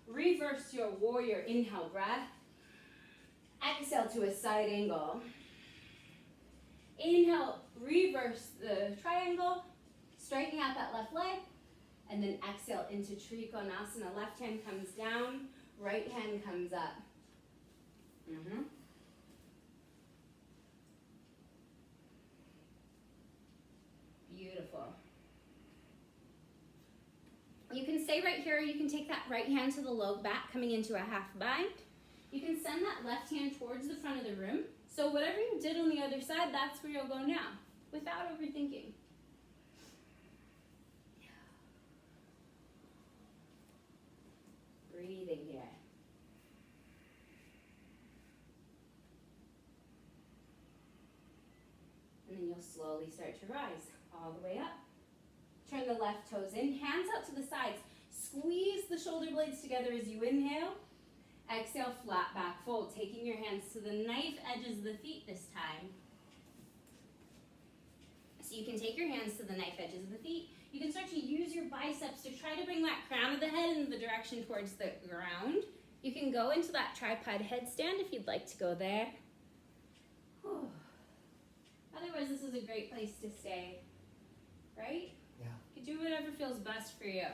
Speaker 1: Reverse your warrior inhale breath. Exhale to a side angle. Inhale, reverse the triangle, striking out that left leg, and then exhale into Trikonasana. Left hand comes down, right hand comes up. Beautiful. You can stay right here. You can take that right hand to the low back, coming into a half bind. You can send that left hand towards the front of the room. So whatever you did on the other side, that's where you'll go now, without overthinking. Breathing here. And then you'll slowly start to rise all the way up. Turn the left toes in, hands out to the sides. Squeeze the shoulder blades together as you inhale. Exhale, flat back fold, taking your hands to the knife edges of the feet this time. So you can take your hands to the knife edges of the feet. You can start to use your biceps to try to bring that crown of the head in the direction towards the ground. You can go into that tripod headstand if you'd like to go there. Whew. Otherwise, this is a great place to stay, right?
Speaker 2: Yeah.
Speaker 1: You can do whatever feels best for you.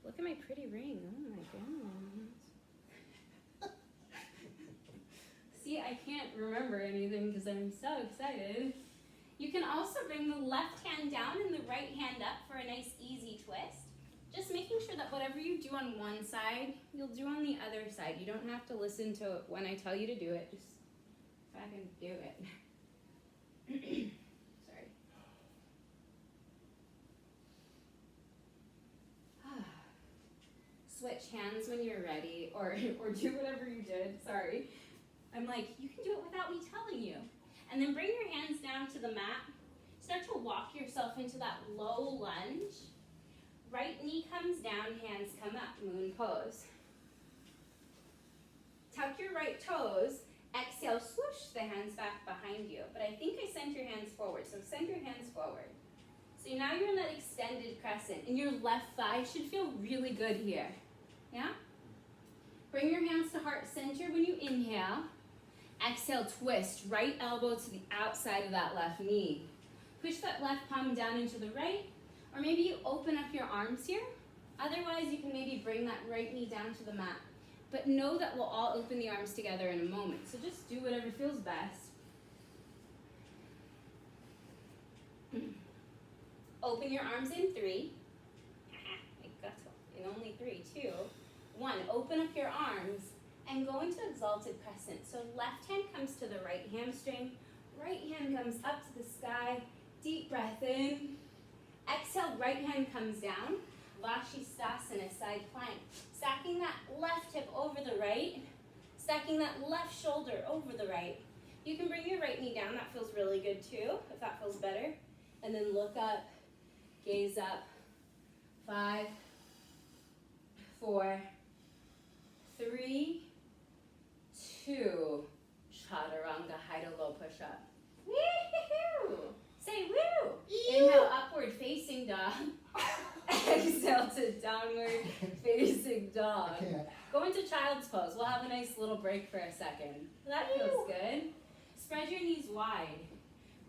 Speaker 1: Look at my pretty ring. Oh my goodness. See, I can't remember anything because I'm so excited. You can also bring the left hand down and the right hand up for a nice easy twist. Just making sure that whatever you do on one side, you'll do on the other side. You don't have to listen to it when I tell you to do it. Just fucking do it. Sorry. Switch hands when you're ready, or do whatever you did. Sorry. I'm like, you can do it without me telling you. And then bring your hands down to the mat. Start to walk yourself into that low lunge. Right knee comes down, hands come up, moon pose. Tuck your right toes. Exhale, swoosh the hands back behind you. But I think I sent your hands forward, so send your hands forward. So now you're in that extended crescent, and your left thigh should feel really good here. Yeah? Bring your hands to heart center when you inhale. Exhale, twist. Right elbow to the outside of that left knee. Push that left palm down into the right, or maybe you open up your arms here. Otherwise, you can maybe bring that right knee down to the mat. But know that we'll all open the arms together in a moment. So just do whatever feels best. Open your arms in 3. In only 3, 2, 1. Open up your arms and go into exalted crescent. So left hand comes to the right hamstring. Right hand comes up to the sky. Deep breath in. Exhale, right hand comes down. Vashisthasana, side plank. Stacking that left hip over the right. Stacking that left shoulder over the right. You can bring your right knee down. That feels really good too, if that feels better. And then look up, gaze up. 5, 4, 3, 2. Chaturanga, high to low push up. Woo-hoo-hoo. Say woo. Inhale, upward facing dog. Exhale to downward facing dog. Go into child's pose. We'll have a nice little break for a second. That feels good. Spread your knees wide.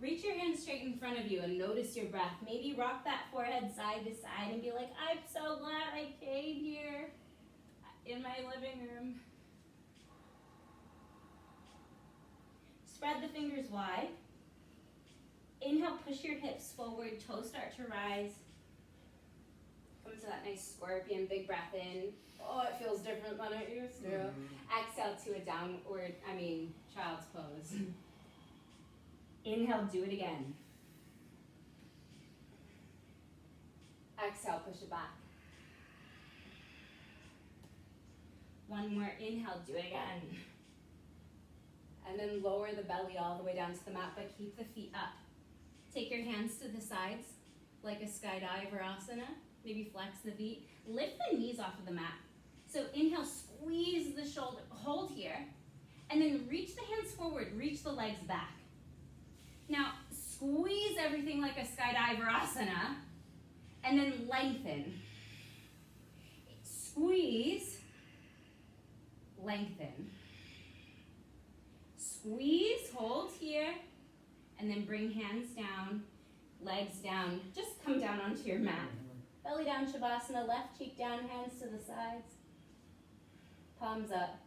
Speaker 1: Reach your hands straight in front of you and notice your breath. Maybe rock that forehead side to side and be like, I'm so glad I came here in my living room. Spread the fingers wide. Inhale, push your hips forward, toes start to rise. Come to that nice scorpion, big breath in. Oh, it feels different than it used to. Exhale to a child's pose. Inhale, do it again. Exhale, push it back. One more inhale, do it again. And then lower the belly all the way down to the mat, but keep the feet up. Take your hands to the sides like a skydive or asana. Maybe flex the feet. Lift the knees off of the mat. So inhale, squeeze the shoulder, hold here, and then reach the hands forward, reach the legs back. Now, Squeeze everything like a skydiver asana, and then lengthen. Squeeze, lengthen. Squeeze, hold here, and then bring hands down, legs down. Just come down onto your mat. Belly down, Shavasana, left cheek down, hands to the sides. Palms up.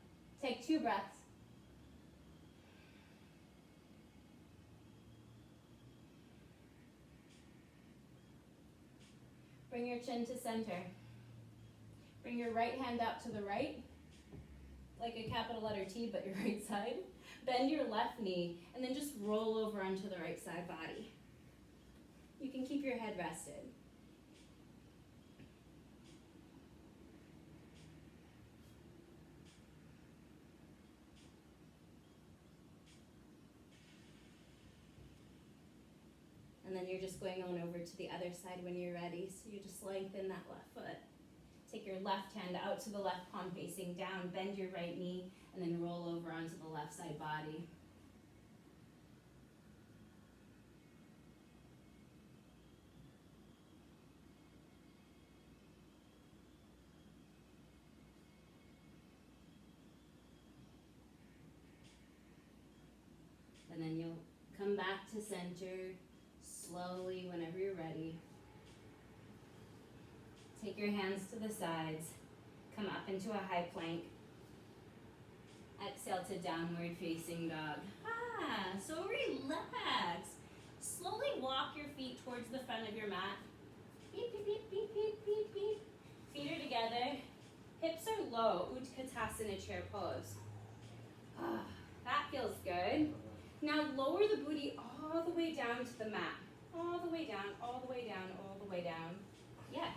Speaker 1: Take 2 breaths. Bring your chin to center. Bring your right hand out to the right, like a capital letter T, but your right side. Bend your left knee, and then just roll over onto the right side body. You can keep your head rested. And then you're just going on over to the other side when you're ready. So you just lengthen that left foot. Take your left hand out to the left palm facing down, bend your right knee, and then roll over onto the left side body. And then you'll come back to center slowly whenever you're ready. Take your hands to the sides. Come up into a high plank. Exhale to downward facing dog. So relax. Slowly walk your feet towards the front of your mat. Beep, beep, beep, beep, beep, beep, beep. Feet are together. Hips are low. Utkatasana chair pose. That feels good. Now lower the booty all the way down to the mat. All the way down, all the way down, all the way down. Yes.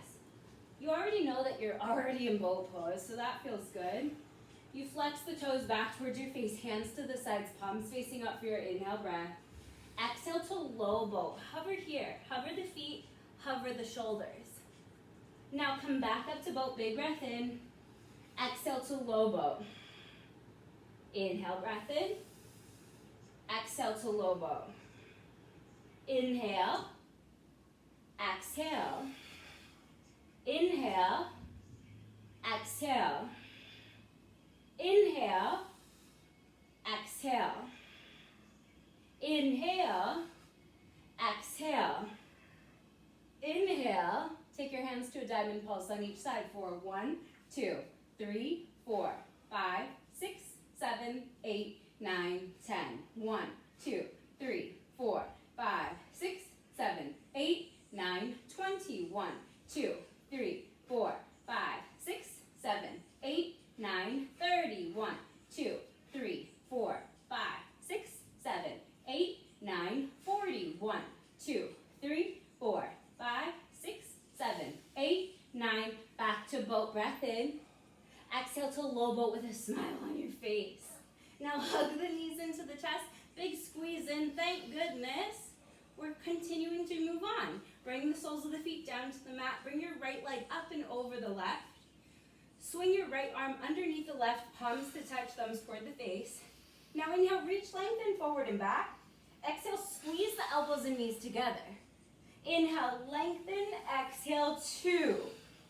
Speaker 1: You already know that you're already in boat pose, so that feels good. You flex the toes back towards your face, hands to the sides, palms facing up for your inhale breath. Exhale to low boat. Hover here. Hover the feet, hover the shoulders. Now come back up to boat, big breath in. Exhale to low boat. Inhale, breath in. Exhale to low boat. Inhale. Exhale. Inhale. Exhale. Inhale. Exhale. Inhale. Exhale. Inhale. Take your hands to a diamond pulse on each side for 1, 2, 3, 4, 5, 6, 7, 8, 9, 10. 1, 2, 3, 4, 5, 6, 7, 8, 9, 20. 1, 2, 3, 4, 5, 6, 7, 8, 9, 30. 1, 2, 3, 4, 5, 6, 7, 8, 9, 40. 1, 2, 3, 4, 5, 6, 7, 8, 9. Back to boat, breath in. Exhale to low boat with a smile on your face. Now hug the knees into the chest. Big squeeze in, thank goodness. We're continuing to move on. Bring the soles of the feet down to the mat. Bring your right leg up and over the left. Swing your right arm underneath the left, palms to touch, thumbs toward the face. Now inhale, reach, lengthen forward and back. Exhale, squeeze the elbows and knees together. Inhale, lengthen, exhale, 2.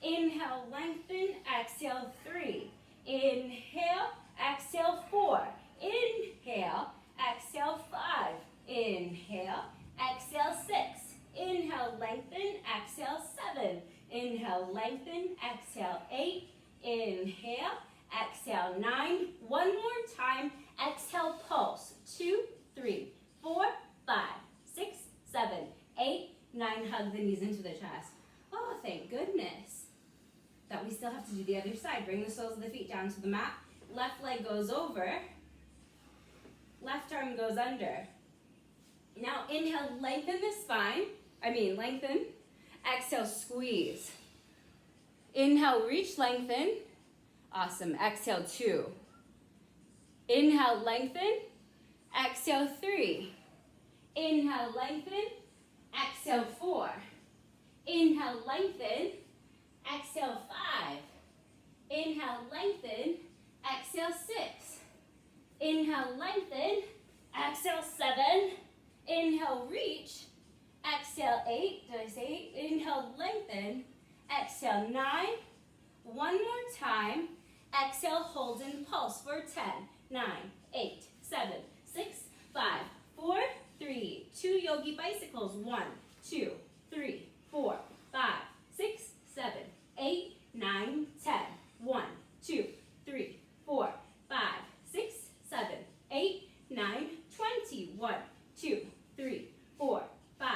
Speaker 1: Inhale, lengthen, exhale, 3. Inhale, exhale, 4. Inhale, exhale, 5. Inhale, exhale, 6. Inhale, lengthen, exhale, 7. Inhale, lengthen, exhale, 8. Inhale, exhale, 9. One more time. Exhale, pulse. 2, 3, 4, 5, 6, 7, 8, 9. Hug the knees into the chest. Oh, thank goodness that we still have to do the other side. Bring the soles of the feet down to the mat. Left leg goes over. Left arm goes under. Now inhale, lengthen the spine. Lengthen. Exhale, squeeze. Inhale, reach, lengthen. Awesome. Exhale, 2. Inhale, lengthen. Exhale, 3. Inhale, lengthen. Exhale, 4. Inhale, lengthen. Exhale, 5. Inhale, lengthen. Exhale, 6. Inhale, lengthen. Exhale, 7. Inhale, reach. Exhale, 8. Did I say 8? Inhale, lengthen. Exhale, 9. One more time. Exhale, hold and pulse for 10, 9, 8, 7, 6, 5, 4, 3, 2 yogi bicycles. 1, 2, 3, 4, 5, 6, 7, 8, 9, 10. 1, 2, 3, 4, 5, 6, 7, 8, 9, 20. 1, 2, 3, 4, 5,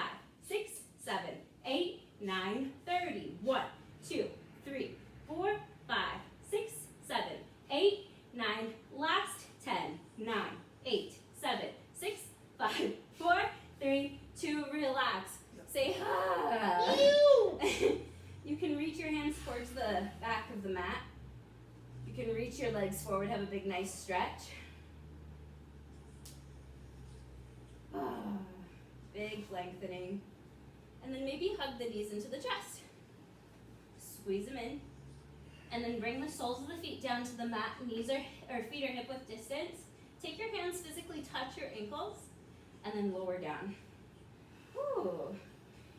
Speaker 1: 6, 7, 8, 9, 30. 1, 2, 3, 4, 5, 6, 7, 8, 9. Last 10, 9, 8, 7, 6, 5, 4, 3, 2. Relax. Say ah. You can reach your hands towards the back of the mat. You can reach your legs forward, have a big nice stretch. Big lengthening. And then maybe hug the knees into the chest. Squeeze them in. And then bring the soles of the feet down to the mat. Knees or feet are hip width distance. Take your hands, physically touch your ankles, and then lower down. Ooh.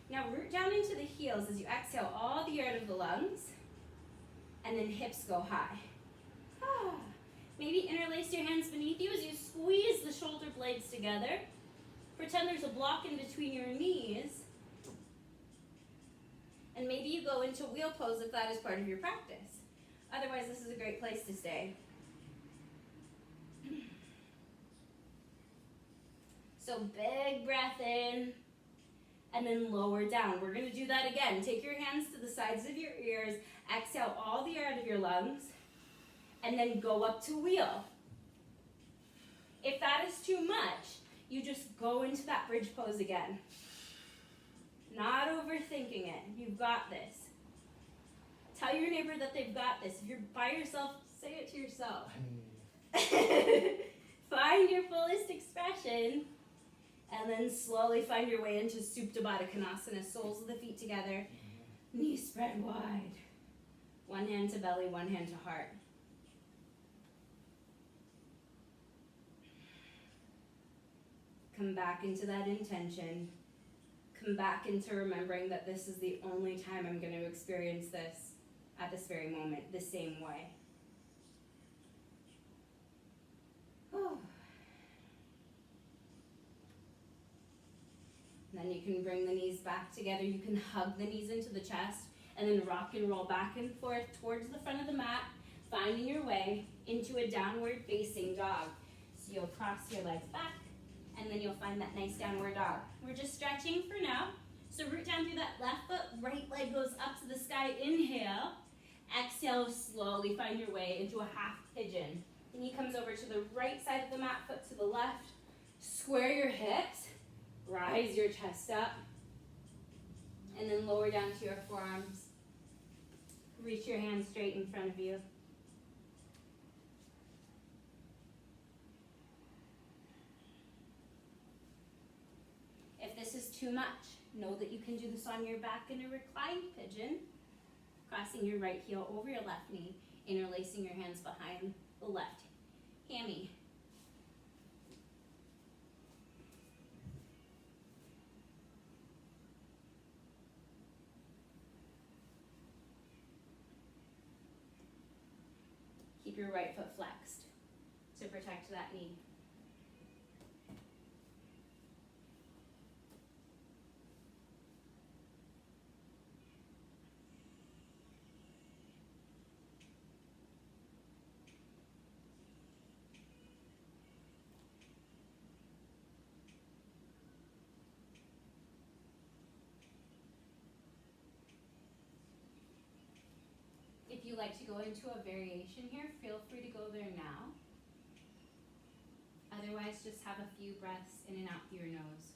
Speaker 1: Now root down into the heels as you exhale all the air out of the lungs. And then hips go high. Maybe interlace your hands beneath you as you squeeze the shoulder blades together. Pretend there's a block in between your knees. And maybe you go into wheel pose if that is part of your practice. Otherwise, this is a great place to stay. So big breath in, and then lower down. We're going to do that again. Take your hands to the sides of your ears. Exhale all the air out of your lungs. And then go up to wheel. If that is too much, you just go into that bridge pose again. Not overthinking it. You've got this. Tell your neighbor that they've got this. If you're by yourself, say it to yourself. Find your fullest expression. And then slowly find your way into Supta Baddha Konasana. Soles of the feet together. Knees spread wide. One hand to belly, one hand to heart. Come back into that intention. Come back into remembering that this is the only time I'm going to experience this at this very moment, the same way. And then you can bring the knees back together. You can hug the knees into the chest and then rock and roll back and forth towards the front of the mat, finding your way into a downward facing dog. So you'll cross your legs back, and then you'll find that nice downward dog. We're just stretching for now. So root down through that left foot, right leg goes up to the sky, inhale. Exhale, slowly find your way into a half pigeon. Knee comes over to the right side of the mat, foot to the left. Square your hips, rise your chest up, and then lower down to your forearms. Reach your hands straight in front of you. If this is too much, know that you can do this on your back in a reclined pigeon, crossing your right heel over your left knee, interlacing your hands behind the left hammy. Keep your right foot flexed to protect that knee. If you like to go into a variation here, feel free to go there now. Otherwise, just have a few breaths in and out through your nose.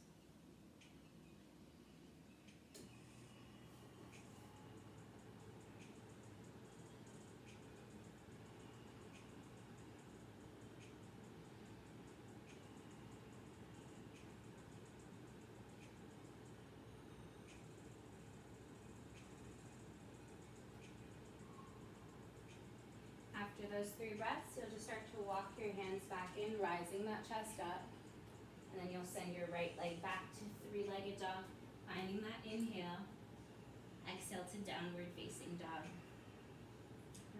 Speaker 1: After those 3 breaths, you'll just start to walk your hands back in, rising that chest up. And And then you'll send your right leg back to three-legged dog, finding that inhale. Exhale to downward facing dog.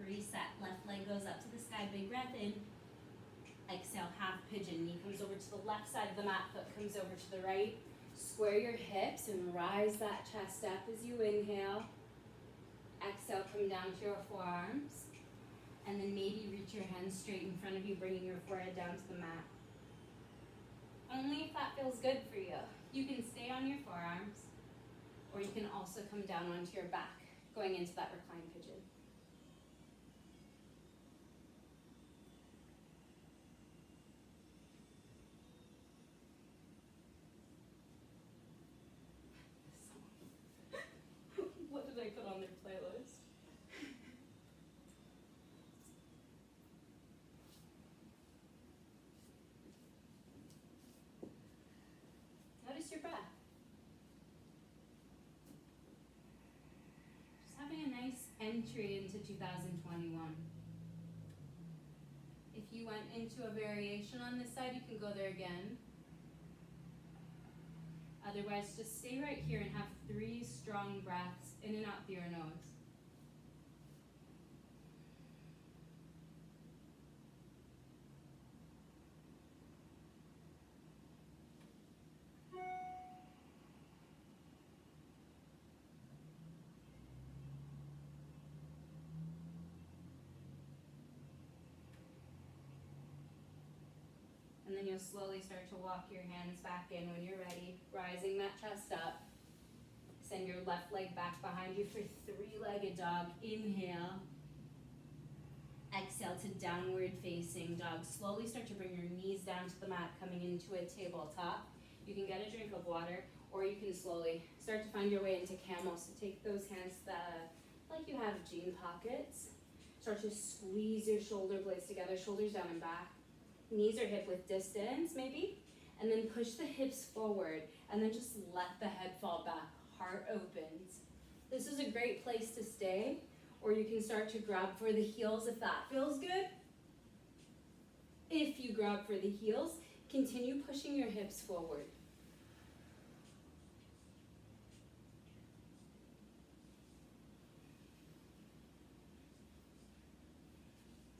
Speaker 1: Reset, left leg goes up to the sky, big breath in. Exhale, half pigeon, knee comes over to the left side of the mat, foot comes over to the right. Square your hips and rise that chest up as you inhale. Exhale, come down to your forearms. And then maybe reach your hands straight in front of you, bringing your forehead down to the mat. Only if that feels good for you. You can stay on your forearms, or you can also come down onto your back, going into that reclined pigeon. What did I put on their playlist? Notice your breath. Just having a nice entry into 2021. If you went into a variation on this side, you can go there again. Otherwise, just stay right here and have 3 strong breaths in and out through your nose. And then you'll slowly start to walk your hands back in when you're ready, rising that chest up. Send your left leg back behind you for three-legged dog. Inhale. Exhale to downward facing dog. Slowly start to bring your knees down to the mat, coming into a tabletop. You can get a drink of water, or you can slowly start to find your way into camel. So take those hands like you have jean pockets. Start to squeeze your shoulder blades together, shoulders down and back. Knees are hip width distance, maybe. And then push the hips forward, and then just let the head fall back. Heart opens. This is a great place to stay, or you can start to grab for the heels if that feels good. If you grab for the heels, continue pushing your hips forward.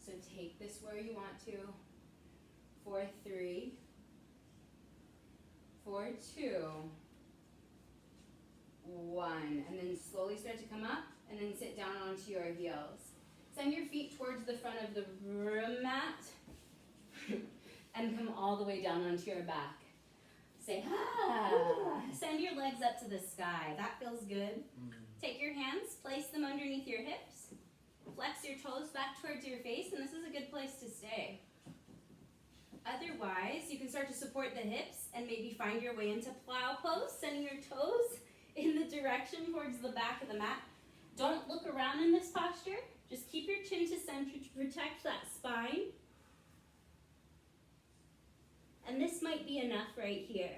Speaker 1: So take this where you want to. 4, 3, 4, 2, 1, and then slowly start to come up and then sit down onto your heels. Send your feet towards the front of the room mat and come all the way down onto your back. Say, ah. Send your legs up to the sky. That feels good. Take your hands, place them underneath your hips, flex your toes back towards your face, and this is a good place to stay. Otherwise, you can start to support the hips and maybe find your way into plow pose, sending your toes in the direction towards the back of the mat. Don't look around in this posture. Just keep your chin to center to protect that spine. And this might be enough right here.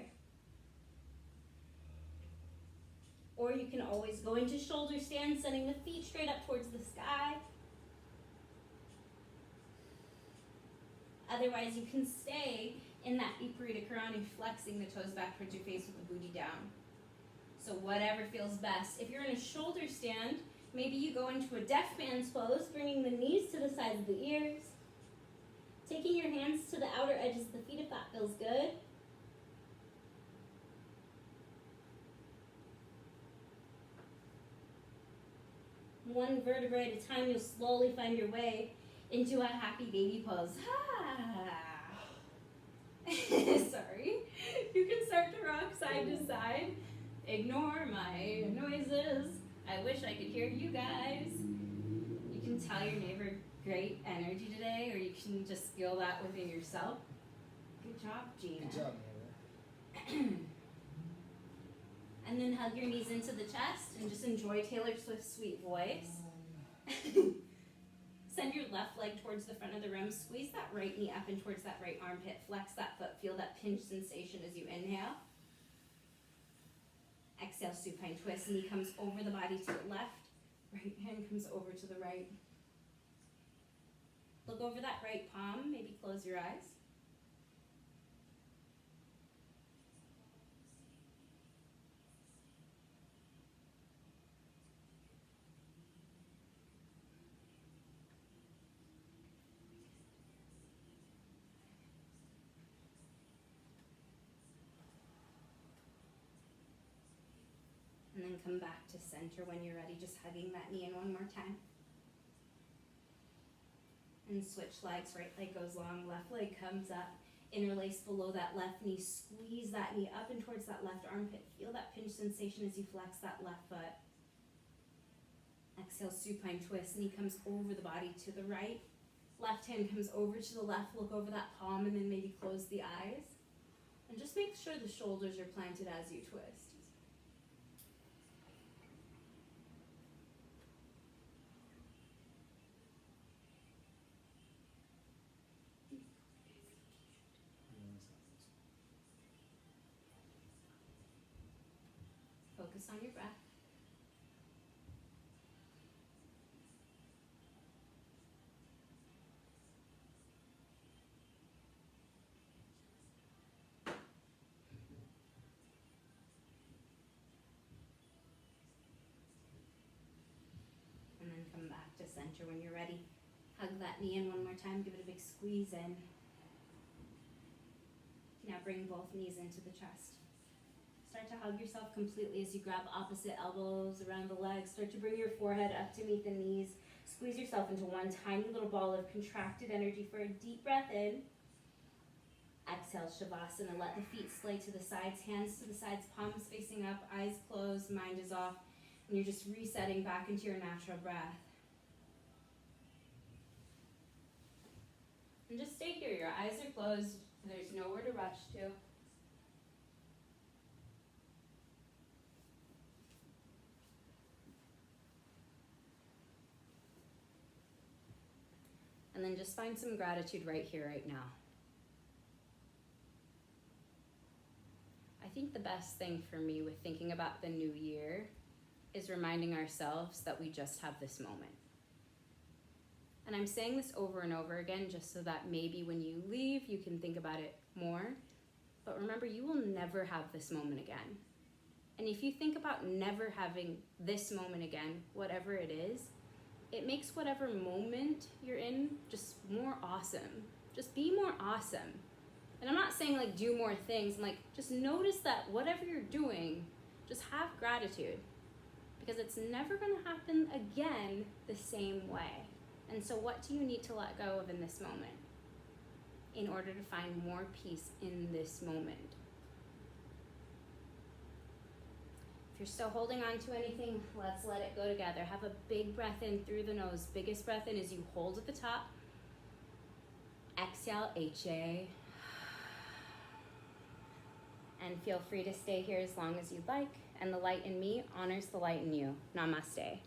Speaker 1: Or you can always go into shoulder stand, sending the feet straight up towards the sky. Otherwise, you can stay in that Viparita Karani, flexing the toes back towards your face with the booty down. So whatever feels best. If you're in a shoulder stand, maybe you go into a deaf man's pose, bringing the knees to the sides of the ears. Taking your hands to the outer edges of the feet if that feels good. One vertebrae at a time, you'll slowly find your way into a happy baby pose. Sorry. You can start to rock side to side. Ignore my noises. I wish I could hear you guys. You can tell your neighbor great energy today, or you can just feel that within yourself. Good job, Gina.
Speaker 2: Good job, neighbor.
Speaker 1: And then hug your knees into the chest and just enjoy Taylor Swift's sweet voice. Send your left leg towards the front of the room. Squeeze that right knee up and towards that right armpit. Flex that foot. Feel that pinch sensation as you inhale. Exhale, supine twist. Knee comes over the body to the left. Right hand comes over to the right. Look over that right palm. Maybe close your eyes. And then come back to center when you're ready, just hugging that knee in one more time. And switch legs, right leg goes long, left leg comes up. Interlace below that left knee, squeeze that knee up and towards that left armpit. Feel that pinch sensation as you flex that left foot. Exhale, supine twist, knee comes over the body to the right. Left hand comes over to the left, look over that palm and then maybe close the eyes. And just make sure the shoulders are planted as you twist. Focus on your breath. And then come back to center when you're ready. Hug that knee in one more time, give it a big squeeze in. Now bring both knees into the chest. Start to hug yourself completely as you grab opposite elbows around the legs. Start to bring your forehead up to meet the knees. Squeeze yourself into one tiny little ball of contracted energy for a deep breath in. Exhale, Shavasana. Let the feet slay to the sides, hands to the sides, palms facing up, eyes closed, mind is off. And you're just resetting back into your natural breath. And just stay here. Your eyes are closed. There's nowhere to rush to. And then just find some gratitude right here, right now. I think the best thing for me with thinking about the new year is reminding ourselves that we just have this moment. And I'm saying this over and over again just so that maybe when you leave, you can think about it more. But remember, you will never have this moment again. And if you think about never having this moment again, whatever it is, it makes whatever moment you're in just more awesome. Just be more awesome. And I'm not saying like do more things. I'm like, just notice that whatever you're doing, just have gratitude. Because it's never gonna happen again the same way. And so what do you need to let go of in this moment in order to find more peace in this moment? If you're still holding on to anything, let's let it go together. Have a big breath in through the nose. Biggest breath in as you hold at the top. Exhale, HA. And feel free to stay here as long as you'd like. And the light in me honors the light in you. Namaste.